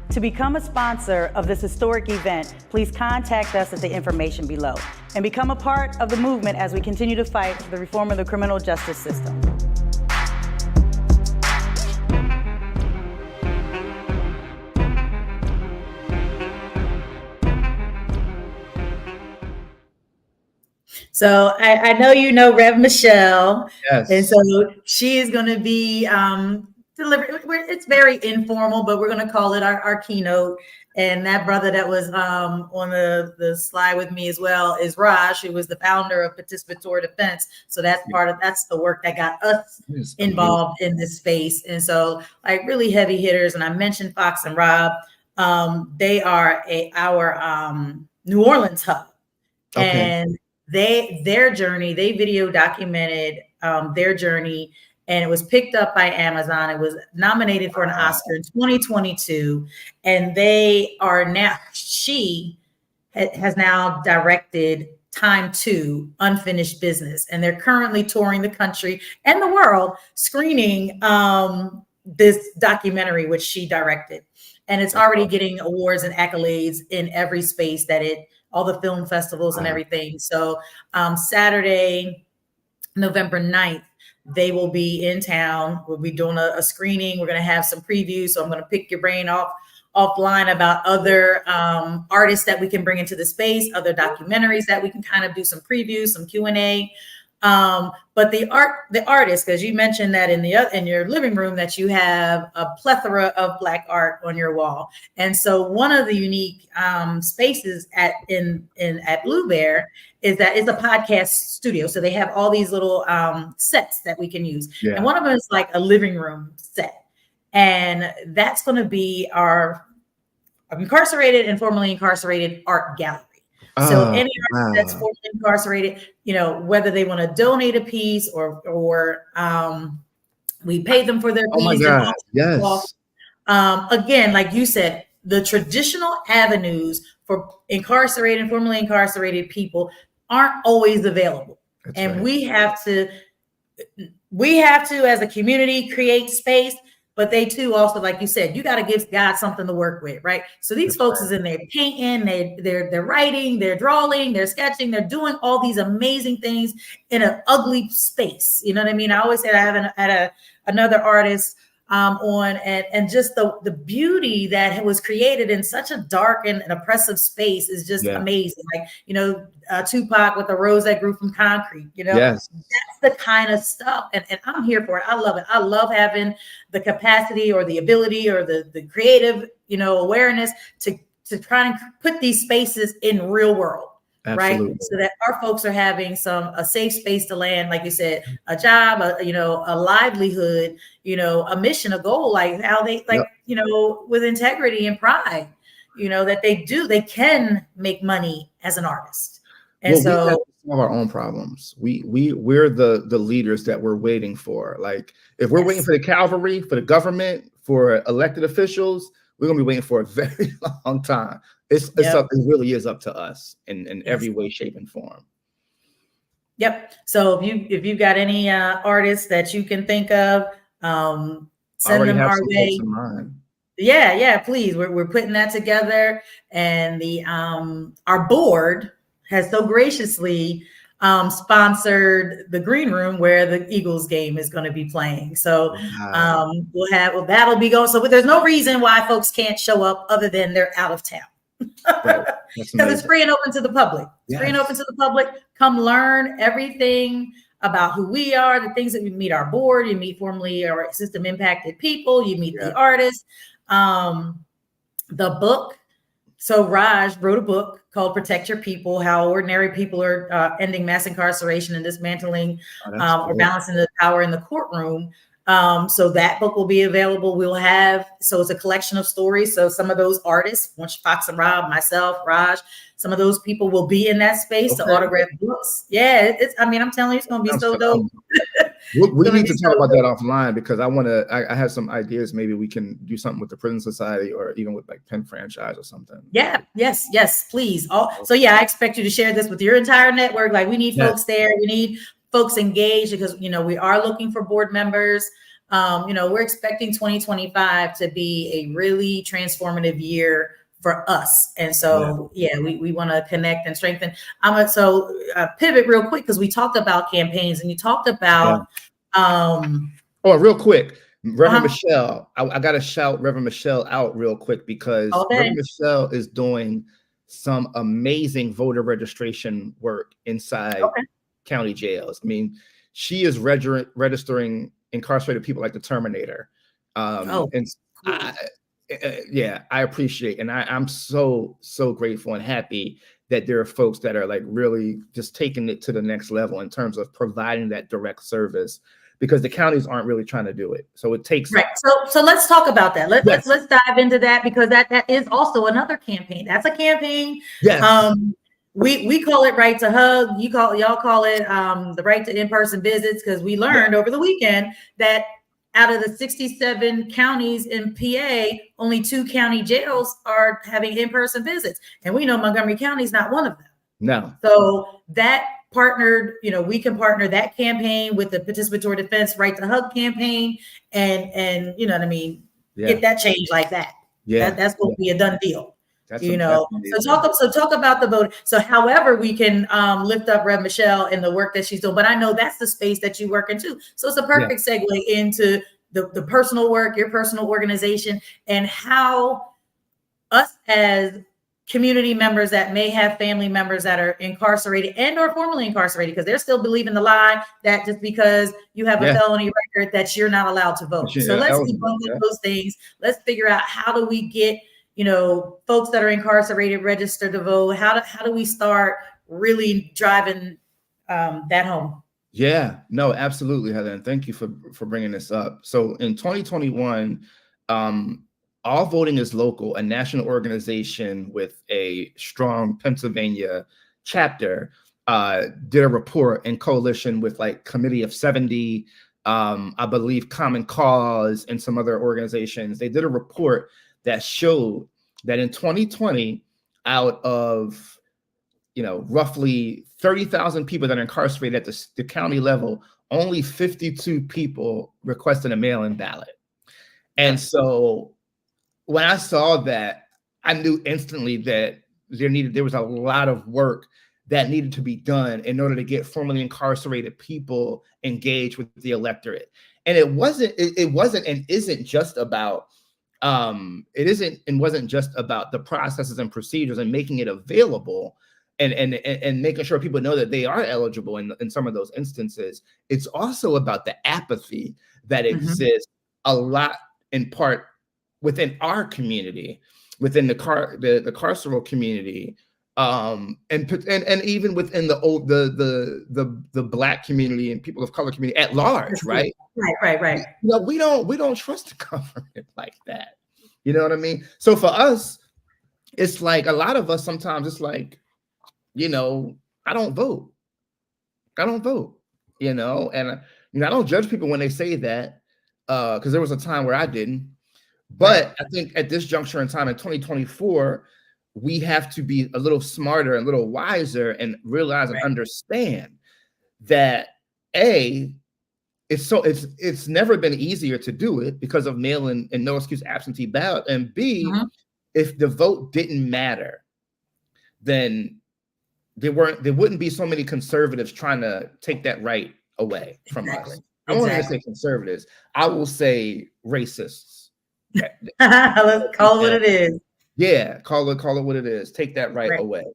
To become a sponsor of this historic event, please contact us at the information below and become a part of the movement as we continue to fight for the reform of the criminal justice system. So I know you know Rev Michelle, and so she is going to be delivering. It's very informal, but we're going to call it our keynote. And that brother that was on the slide with me as well is Raj, who was the founder of Participatory Defense. So that's the work that got us involved in this space. And so like really heavy hitters. And I mentioned Fox and Rob. They are our New Orleans hub, and their journey, they video documented their journey, and it was picked up by Amazon. It was nominated for an Oscar in 2022, and she has now directed Time 2, Unfinished Business, and they're currently touring the country and the world screening this documentary, which she directed. And it's already getting awards and accolades in every space that all the film festivals and everything. So Saturday, November 9th, they will be in town. We'll be doing a screening. We're going to have some previews. So I'm going to pick your brain offline about other artists that we can bring into the space, other documentaries that we can kind of do some previews, some Q&A. But the artists, because you mentioned that in your living room that you have a plethora of Black art on your wall. And so one of the unique spaces at Blue Bear is that it's a podcast studio. So they have all these little sets that we can use. Yeah. And one of them is like a living room set. And that's going to be our incarcerated and formerly incarcerated art gallery. So any artist that's formerly incarcerated, whether they want to donate a piece or we pay them for their piece. Oh my God. Yes. Again, like you said, the traditional avenues for incarcerated and formerly incarcerated people aren't always available. That's and right. we have to, as a community, create space. But they too also, like you said, you got to give God something to work with, right? So these folks is in there painting, they're writing, they're drawing, they're sketching, they're doing all these amazing things in an ugly space. You know what I mean? I always said I had another artist on and just the beauty that was created in such a dark and oppressive space is just amazing. Like, Tupac with the rose that grew from concrete, that's the kind of stuff. And I'm here for it. I love it. I love having the capacity or the ability or the creative, awareness to try and put these spaces in real world. Absolutely. Right. So that our folks are having a safe space to land, like you said, a job, a livelihood, a mission, a goal, like how they with integrity and pride, that they can make money as an artist. And so we have to solve our own problems. We're the leaders that we're waiting for. Like if we're waiting for the cavalry, for the government, for elected officials, we're going to be waiting for a very long time. It really is up to us in every way, shape, and form. Yep. So if you've got any artists that you can think of, send them our way. Yeah, please. We're putting that together, and our board has so graciously sponsored the green room where the Eagles game is going to be playing. So that'll be going. So there's no reason why folks can't show up other than they're out of town. Because it's free and open to the public. It's free and open to the public. Come learn everything about who we are, the things that we meet our board, you meet formerly or system impacted people, you meet the artists, the book. So Raj wrote a book called Protect Your People, How Ordinary People Are Ending Mass Incarceration and Dismantling or Balancing the Power in the Courtroom. So that book will be available. So it's a collection of stories. So some of those artists, Fox and Rob, myself, Raj, some of those people will be in that space to autograph books. Yeah, I'm telling you, it's going to be so dope. We need to talk about that offline because I have some ideas. Maybe we can do something with the Prison Society or even with like Penn Franchise or something. Yeah, yes, please. So I expect you to share this with your entire network. Like we need folks there. We need folks engaged because, we are looking for board members. We're expecting 2025 to be a really transformative year for us. And so, we want to connect and strengthen. Pivot real quick because we talked about campaigns and you talked about. Real quick, Reverend Michelle. I got to shout Reverend Michelle out real quick because Reverend Michelle is doing some amazing voter registration work inside county jails. I mean, she is registering incarcerated people like the Terminator. I appreciate, and I'm so grateful and happy that there are folks that are like really just taking it to the next level in terms of providing that direct service because the counties aren't really trying to do it. So it takes So let's talk about that. Let's dive into that because that is also another campaign. That's a campaign. Yes. We call it Right to Hug. Y'all call it the Right to In-Person Visits because we learned over the weekend that out of the 67 counties in PA, only 2 county jails are having in-person visits. And we know Montgomery County is not one of them. No. So that partnered, we can partner that campaign with the participatory defense right to hug campaign, and you know what I mean, get that change like that. That's going to be a done deal. So talk about the vote. So however we can lift up Rev Michelle and the work that she's doing, but I know that's the space that you work in too. So it's a perfect segue into the personal work, your personal organization, and how us as community members that may have family members that are incarcerated and or formerly incarcerated, because they're still believing the lie that just because you have a felony record that you're not allowed to vote. So let's debunk those things. Let's figure out, how do we get folks that are incarcerated registered to vote? How do we start really driving that home? Yeah, no, absolutely, Heather. And thank you for bringing this up. So in 2021, All Voting is Local, a national organization with a strong Pennsylvania chapter, did a report in coalition with like Committee of 70, I believe Common Cause, and some other organizations. They did a report that showed that in 2020, out of roughly 30,000 people that are incarcerated at the county level, only 52 people requested a mail-in ballot. And so when I saw that, I knew instantly that there was a lot of work that needed to be done in order to get formerly incarcerated people engaged with the electorate. And it wasn't and isn't just about wasn't just about the processes and procedures and making it available and making sure people know that they are eligible in some of those instances. It's also about the apathy that exists a lot, in part, within our community, within the carceral community, and even within the Black community and people of color community at large, right? Right. We don't trust the government like that. You know what I mean? So for us, it's like a lot of us sometimes it's like, I don't vote. I don't vote. And I don't judge people when they say that, because there was a time where I didn't. But I think at this juncture in time in 2024, we have to be a little smarter, a little wiser, and realize and understand that it's never been easier to do it because of mail-in and no excuse absentee ballot, and B, if the vote didn't matter, then there wouldn't be so many conservatives trying to take that right away from us. I won't even say conservatives. I will say racists. Let's call it what it is. Yeah, call it what it is. Take that right away.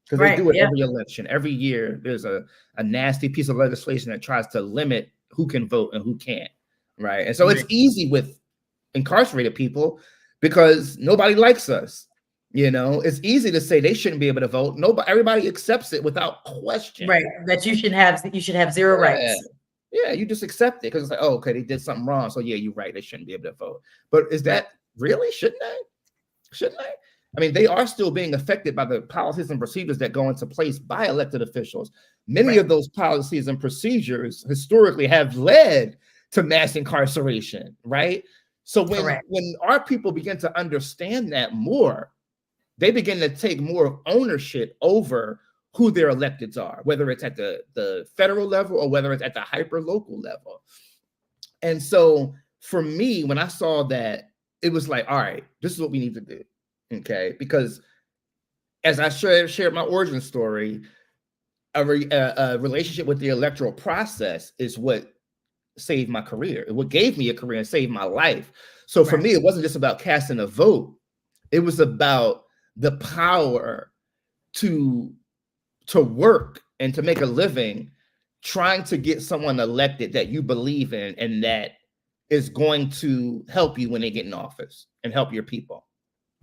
Because they do it every election. Every year, there's a nasty piece of legislation that tries to limit who can vote and who can't, right? And so it's easy with incarcerated people because nobody likes us. It's easy to say they shouldn't be able to vote. Everybody accepts it without question. Right, that you should have zero rights. Yeah, you just accept it because it's like, oh, okay, they did something wrong. So yeah, you're right. They shouldn't be able to vote. But is that really? Shouldn't they? Shouldn't they? I mean, they are still being affected by the policies and procedures that go into place by elected officials. Many of those policies and procedures historically have led to mass incarceration, right? So when our people begin to understand that more, they begin to take more ownership over who their electeds are, whether it's at the federal level or whether it's at the hyper local level. And so for me, when I saw that, it was like, all right, this is what we need to do. Okay, because as I shared my origin story, a relationship with the electoral process is what saved my career. What gave me a career and saved my life. So for me, it wasn't just about casting a vote. It was about the power to work and to make a living, trying to get someone elected that you believe in and that is going to help you when they get in office and help your people.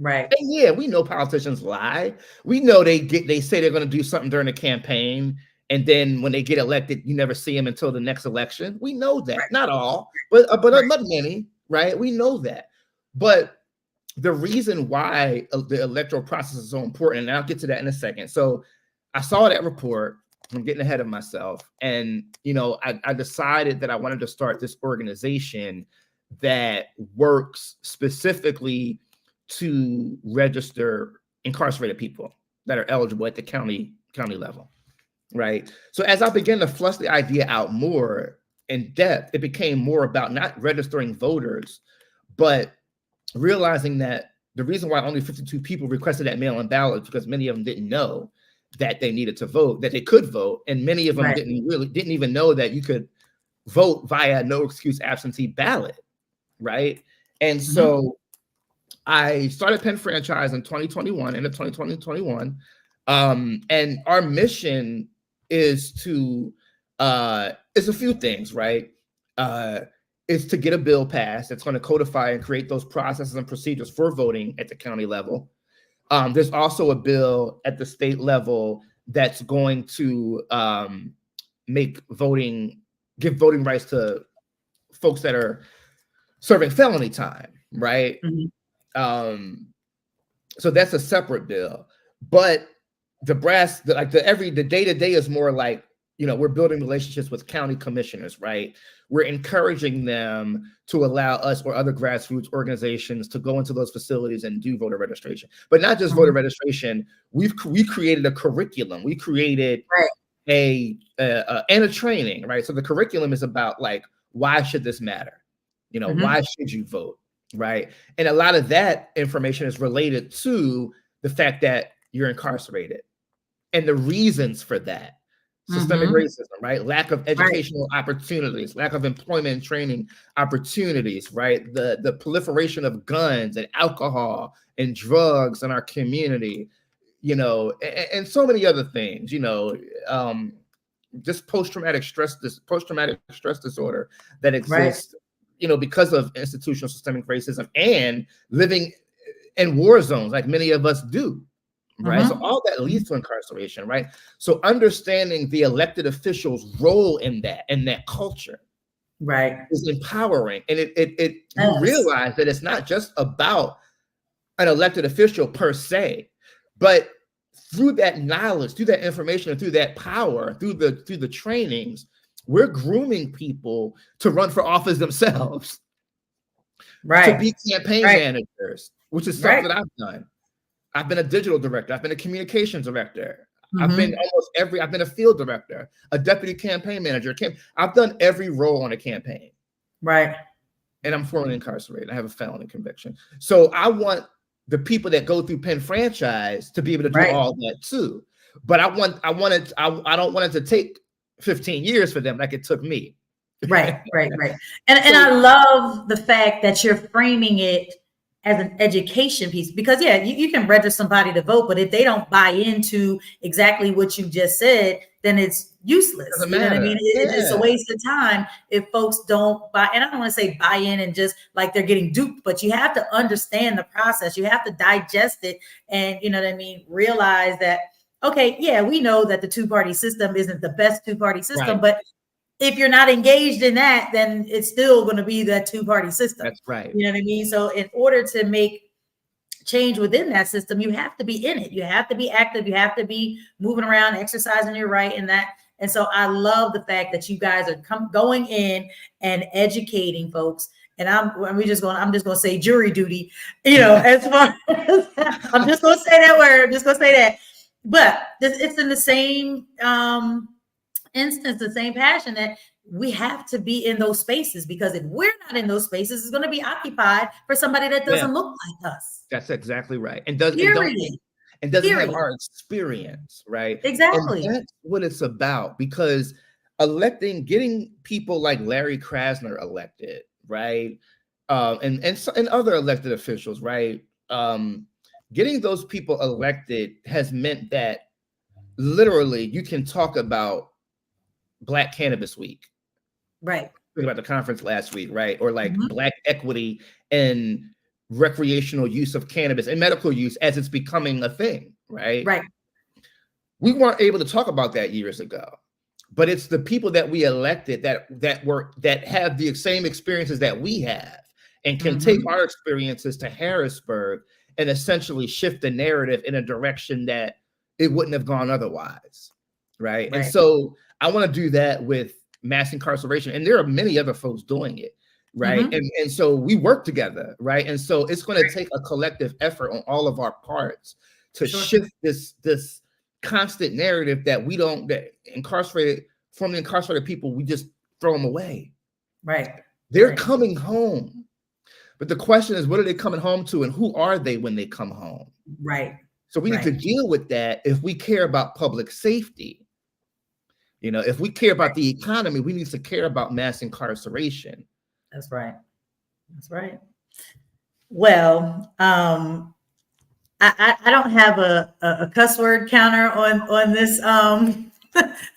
Right. And yeah, we know politicians lie. We know they say they're going to do something during the campaign, and then when they get elected, you never see them until the next election. We know that. Not all, but many, right? We know that. But the reason why the electoral process is so important, and I'll get to that in a second. So I saw that report. I'm getting ahead of myself. And, I decided that I wanted to start this organization that works specifically to register incarcerated people that are eligible at the county level. right? So as I began to flush the idea out more in depth, it became more about not registering voters, but realizing that the reason why only 52 people requested that mail-in ballot is because many of them didn't know that they needed to vote, that they could vote, and many of them didn't even know that you could vote via no excuse absentee ballot, right? And so I started Penn Franchise in 2021, in 2021, and our mission is to it's a few things, right? Is to get a bill passed that's going to codify and create those processes and procedures for voting at the county level. There's also a bill at the state level that's going to give voting rights to folks that are serving felony time, right? So that's a separate bill. But the day-to-day is more like, we're building relationships with county commissioners, right? We're encouraging them to allow us or other grassroots organizations to go into those facilities and do voter registration. But not just voter registration. We created a curriculum. We created a training, right? So the curriculum is about like, why should this matter? Why should you vote, right? And a lot of that information is related to the fact that you're incarcerated and the reasons for that. Systemic racism, right? Lack of educational opportunities, lack of employment and training opportunities, right? The proliferation of guns and alcohol and drugs in our community, and so many other things, just post-traumatic stress disorder that exists, because of institutional systemic racism and living in war zones like many of us do. Right. So all that leads to incarceration, right? So understanding the elected officials' role in that culture, is empowering. And you realize that it's not just about an elected official per se, but through that knowledge, through that information, and through that power, through the trainings, we're grooming people to run for office themselves, to be campaign managers, which is something that I've done. I've been a digital director. I've been a communications director. I've been I've been a field director, a deputy campaign manager. I've done every role on a campaign. Right. And I'm formerly incarcerated. I have a felony conviction. So I want the people that go through Penn Franchise to be able to do all that too. But I don't want it to take 15 years for them like it took me. Right. And I love the fact that you're framing it as an education piece, because you can register somebody to vote, but if they don't buy into exactly what you just said, then it's useless. You know what I mean? It's a waste of time if folks don't buy. And I don't want to say buy in and just like they're getting duped, but you have to understand the process. You have to digest it, and realize that, okay, we know that the two-party system isn't the best two-party system, but if you're not engaged in that, then it's still going to be that two-party system. That's right. You know what I mean? So in order to make change within that system, you have to be in it. You have to be active. You have to be moving around, exercising your right in that. And so I love the fact that you guys are going in and educating folks. And I'm just going to say jury duty, as far as I'm just going to say that word. I'm just going to say that. But it's in the same instance, the same passion, that we have to be in those spaces, because if we're not in those spaces, it's going to be occupied for somebody that doesn't look like us. That's exactly right. And doesn't have our experience, right? Exactly. And that's what it's about, because getting people like Larry Krasner elected, right? And other elected officials, right? Getting those people elected has meant that literally you can talk about Black Cannabis Week, right? About the conference last week, right? Or like Black equity and recreational use of cannabis and medical use as it's becoming a thing, right? Right. We weren't able to talk about that years ago, but it's the people that we elected that have the same experiences that we have and can take our experiences to Harrisburg and essentially shift the narrative in a direction that it wouldn't have gone otherwise, right? And so I want to do that with mass incarceration, and there are many other folks doing it, right? And so we work together, right? And so it's going to take a collective effort on all of our parts to shift this constant narrative that that formerly incarcerated people, we just throw them away. Right. They're coming home. But the question is, what are they coming home to, and who are they when they come home? Right. So we need to deal with that if we care about public safety. You know, if we care about the economy, we need to care about mass incarceration. That's right. That's right. Well, I don't have a cuss word counter on this.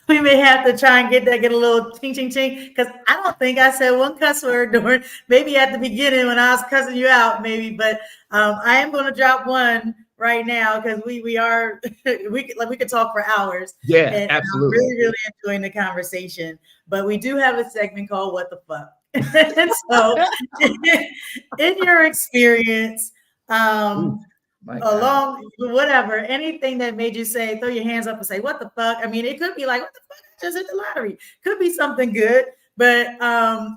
We may have to try and get a little ting ting ting, because I don't think I said one cuss word during, maybe at the beginning when I was cussing you out, maybe, but I am going to drop one right now, because we could talk for hours. Yeah, and absolutely. I'm really enjoying the conversation. But we do have a segment called "What the Fuck." And so, in your experience, along whatever, anything that made you say, throw your hands up and say, "What the fuck?" I mean, it could be like, "What the fuck? I just hit the lottery." Could be something good, but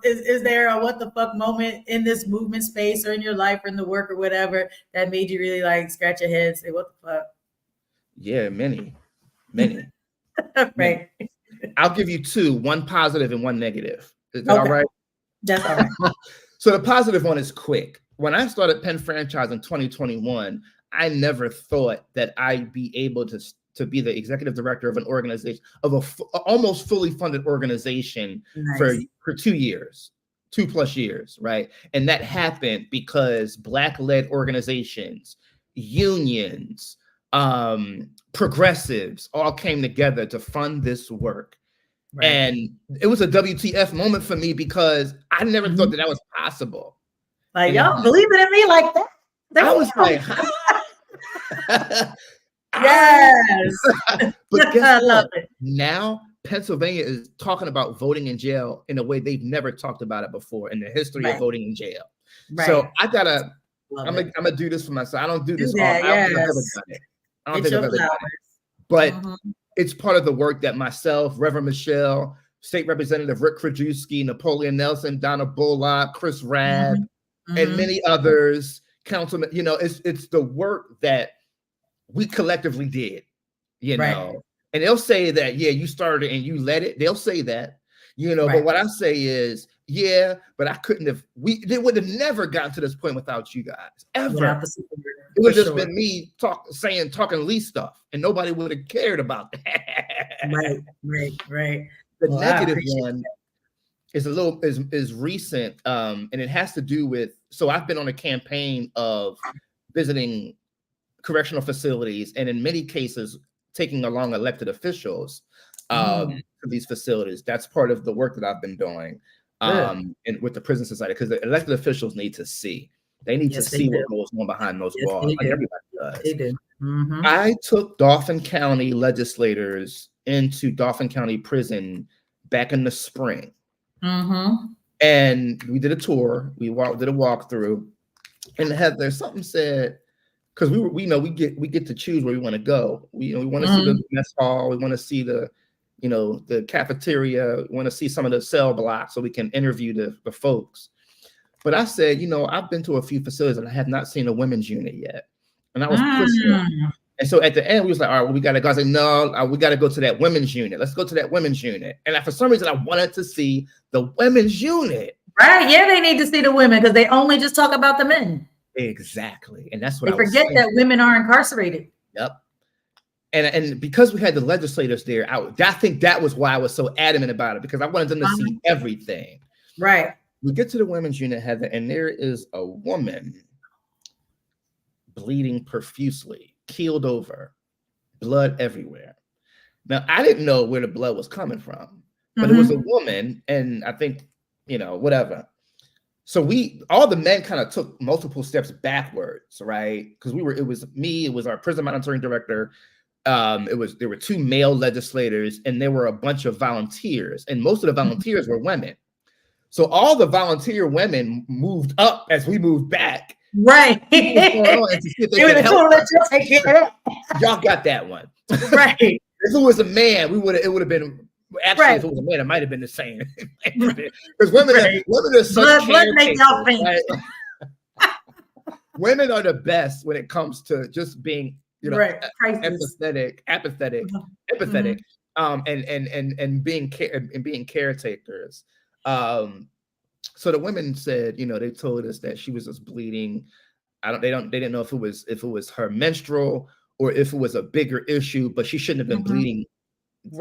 is there a what the fuck moment in this movement space or in your life or in the work or whatever that made you really like scratch your head and say, "What the fuck"? Yeah, many. Right. Many. I'll give you two, one positive and one negative. Is that all right? That's all right. So the positive one is quick. When I started Penn Franchise in 2021, I never thought that I'd be able to be the executive director of an organization, of almost fully funded organization for 2 years, 2+ years, right? And that happened because Black-led organizations, unions, progressives all came together to fund this work. Right. And it was a WTF moment for me, because I never thought that was possible. Like, y'all believing in me like that? I was like, yes. But guess I love what? it. Now Pennsylvania is talking about voting in jail in a way they've never talked about it before in the history of voting in jail. Right. So I gotta, I'm gonna do this for myself. I don't do this all. I don't think I've ever done it. I don't think I've ever done it. But it's part of the work that myself, Reverend Michelle, State Representative Rick Krajewski, Napoleon Nelson, Donna Bullock, Chris Rabb, and many others, councilmen, you know, it's the work that we collectively did, you know. And they'll say that, yeah, you started and you led it. They'll say that, you know, but what I say is, yeah, but I couldn't have, they would have never gotten to this point without you guys, ever. It would have just been me talking Leigh stuff, and nobody would have cared about that. Right. The negative one is recent, and it has to do with, so I've been on a campaign of visiting correctional facilities, and in many cases taking along elected officials to these facilities. That's part of the work that I've been doing and with the prison society, because the elected officials need to see. They need to see what goes on behind those walls, like everybody does. They do. I took Dauphin County legislators into Dauphin County Prison back in the spring. And we did a tour. We did a walkthrough, and Heather, something said, because we get to choose where we want to go. We want to see the mess hall. We want to see the cafeteria. We want to see some of the cell blocks so we can interview the folks. But I said, I've been to a few facilities and I have not seen a women's unit yet. And I was pushing. And so at the end, we was like, all right, well, we got to go. I said, no, we got to go to that women's unit. Let's go to that women's unit. And for some reason, I wanted to see the women's unit. Right. Yeah, they need to see the women, because they only just talk about the men. Exactly. And that's what they forget that women are incarcerated. Yep. And because we had the legislators there, I think that was why I was so adamant about it, because I wanted them to see everything. Right. We get to the women's unit, Heather, and there is a woman bleeding profusely, keeled over, blood everywhere. Now, I didn't know where the blood was coming from, but it was a woman, and I think, whatever. So all the men kind of took multiple steps backwards, right? Because it was me, it was our prison monitoring director. There were 2 male legislators, and there were a bunch of volunteers, and most of the volunteers were women. So all the volunteer women moved up as we moved back. Right. Y'all got that one. Right. If it was a man, it would have been, actually, if it was a man, it might have been the same. Because women are such caretakers, right? Women are the best when it comes to just being, right. Crisis. apathetic, empathetic, and being caretakers. So the women said, they told us that she was just bleeding. They didn't know if it was her menstrual or if it was a bigger issue, but she shouldn't have been bleeding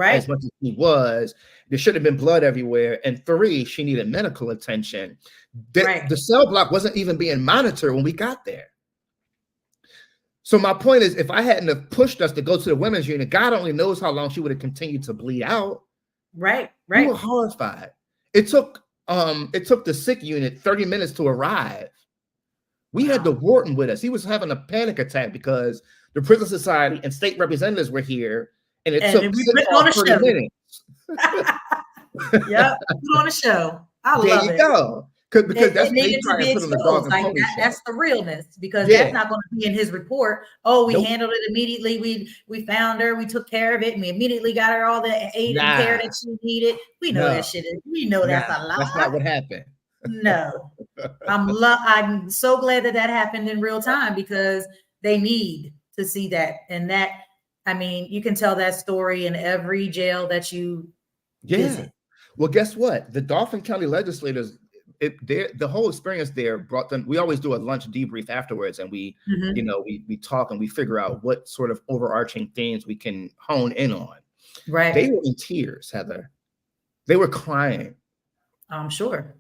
as much as she was. There should have been blood everywhere. And 3, she needed medical attention. The cell block wasn't even being monitored when we got there. So my point is, if I hadn't have pushed us to go to the women's unit, God only knows how long she would have continued to bleed out. Right. We were horrified. It took the sick unit 30 minutes to arrive. We had the warden with us. He was having a panic attack because the prison society and state representatives were here, and it took 30 minutes. Yep, put on a show. I love it. There you go. Because that's needed to be exposed. Like that's the realness, because that's not going to be in his report. Oh, we handled it immediately. We found her. We took care of it, and we immediately got her all the aid and care that she needed. We know that shit is. We know that's a lie. That's not what happened. No, I'm so glad that happened in real time, because they need to see that. And that, I mean, you can tell that story in every jail that you visit. Well, guess what? The Dauphin County legislators, the whole experience there brought them. We always do a lunch debrief afterwards, and we talk and we figure out what sort of overarching themes we can hone in on. Right. They were in tears, Heather. They were crying. I'm sure.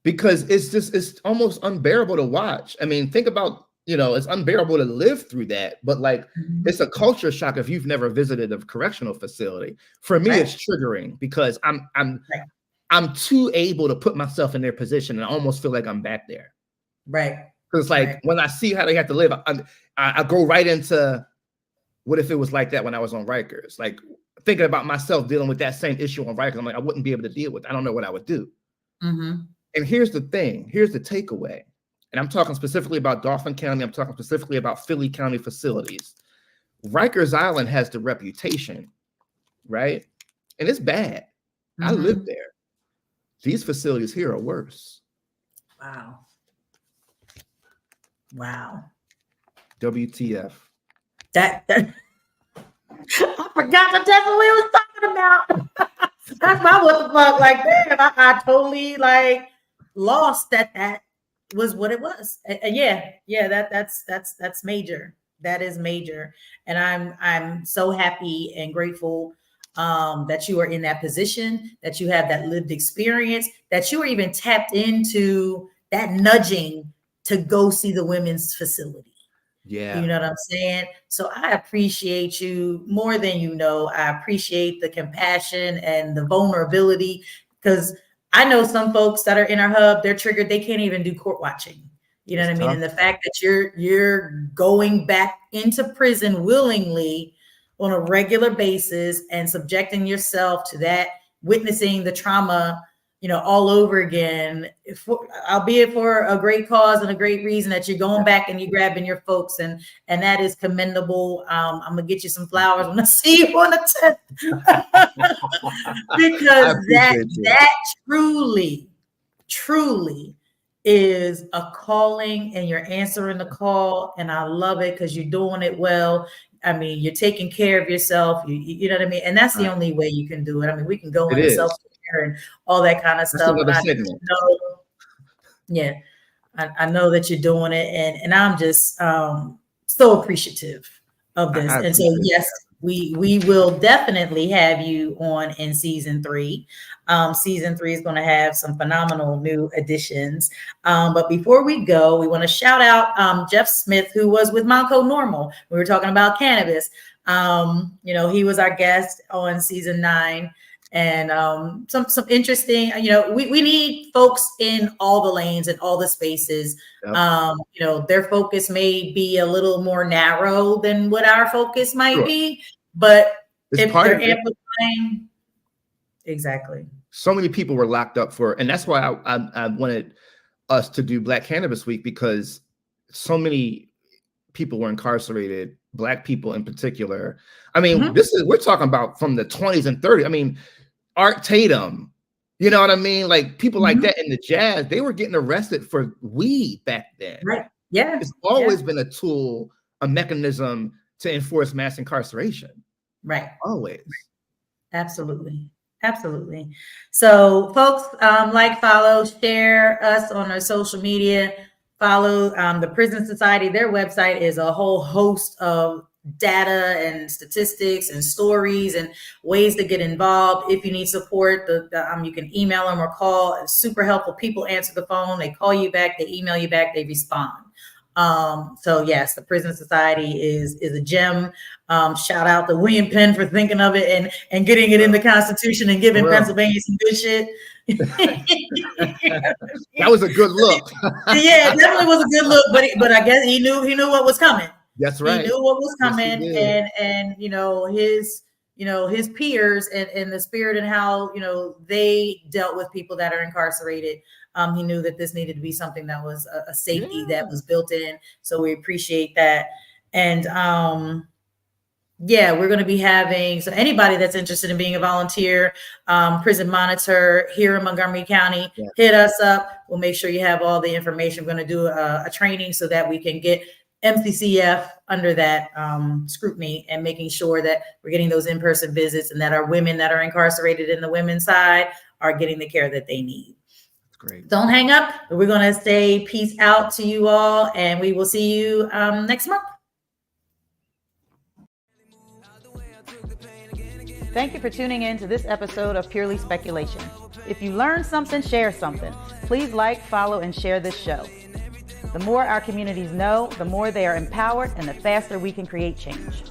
Because it's almost unbearable to watch. I mean, think about, it's unbearable to live through that, but it's a culture shock if you've never visited a correctional facility. For me, it's triggering because I'm too able to put myself in their position, and I almost feel like I'm back there. Right. Because when I see how they have to live, I go right into what if it was like that when I was on Rikers? Like thinking about myself dealing with that same issue on Rikers, I'm like, I wouldn't be able to deal with it. I don't know what I would do. And here's the thing. Here's the takeaway. And I'm talking specifically about Dauphin County. I'm talking specifically about Philly County facilities. Rikers Island has the reputation, right? And it's bad. I live there. These facilities here are worse. Wow. WTF. That I forgot that that's what we was talking about. That's my what the fuck. Like, man, I totally lost that was what it was. And that's major. That is major. And I'm so happy and grateful that you are in that position, that you have that lived experience, that you are even tapped into that nudging to go see the women's facility. Yeah. You know what I'm saying? So I appreciate you more than you know. I appreciate the compassion and the vulnerability, because I know some folks that are in our hub, they're triggered. They can't even do court watching. You know what I mean? And the fact that you're going back into prison willingly on a regular basis and subjecting yourself to that, witnessing the trauma, all over again, albeit for a great cause and a great reason, that you're going back and you're grabbing your folks, and that is commendable. I'm gonna get you some flowers when I see you on the 10th, because that truly is a calling, and you're answering the call, and I love it because you're doing it well. I mean, you're taking care of yourself. You know what I mean? And that's the only way you can do it. I mean, we can go into self-care and all that kind of stuff. But I know that you're doing it, and I'm just so appreciative of this. And so, yes, we will definitely have you on in season 3. Season 3 is going to have some phenomenal new additions. But before we go, we want to shout out Jeff Smith, who was with Monco Normal. We were talking about cannabis. He was our guest on season 9. And some interesting, we need folks in all the lanes and all the spaces. Yep. Their focus may be a little more narrow than what our focus might be, but if they're amplifying, exactly. So many people were locked up and that's why I wanted us to do Black Cannabis Week, because so many people were incarcerated, Black people in particular. I mean, we're talking about from the 20s and 30s. I mean, Art Tatum, you know what I mean? Like people like that in the jazz, they were getting arrested for weed back then. Right. Yeah. It's always been a tool, a mechanism to enforce mass incarceration. Right. Always. Absolutely. Absolutely. So folks, like, follow, share us on our social media, follow the Prison Society. Their website is a whole host of data and statistics and stories and ways to get involved. If you need support, you can email them or call. It's super helpful. People answer the phone, they call you back, they email you back, they respond. So yes, the Prison Society is a gem. Shout out to William Penn for thinking of it and getting it in the Constitution and giving Pennsylvania some good shit. That was a good look. Yeah, it definitely was a good look, but I guess he knew what was coming. That's right. He knew what was coming, yes, and his peers and the spirit and how they dealt with people that are incarcerated. He knew that this needed to be something that was a safety that was built in. So we appreciate that. And we're going to be having, so anybody that's interested in being a volunteer, prison monitor here in Montgomery County, hit us up. We'll make sure you have all the information. We're going to do a training so that we can get MCCF under that scrutiny and making sure that we're getting those in-person visits and that our women that are incarcerated in the women's side are getting the care that they need. Great. Don't hang up. We're going to say peace out to you all, and we will see you next month. Thank you for tuning in to this episode of Purely Speculation. If you learned something, share something. Please like, follow, and share this show. The more our communities know, the more they are empowered, and the faster we can create change.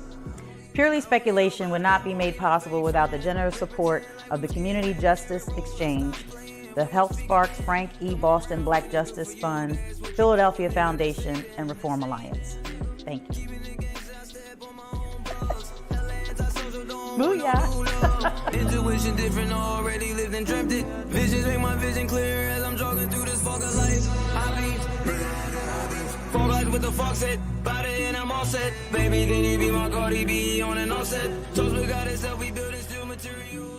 Purely Speculation would not be made possible without the generous support of the Community Justice Exchange, the Health Sparks Frank E. Boston Black Justice Fund, Philadelphia Foundation, and Reform Alliance. Thank you. Booyah. Intuition different, already lived and dreamt it. Visions make my vision clear as I'm jogging through this fog of life. Fog light with the fox head, body and I'm all set. Baby, can you be my Cardi B on an offset? Toast we got itself, we build it still material.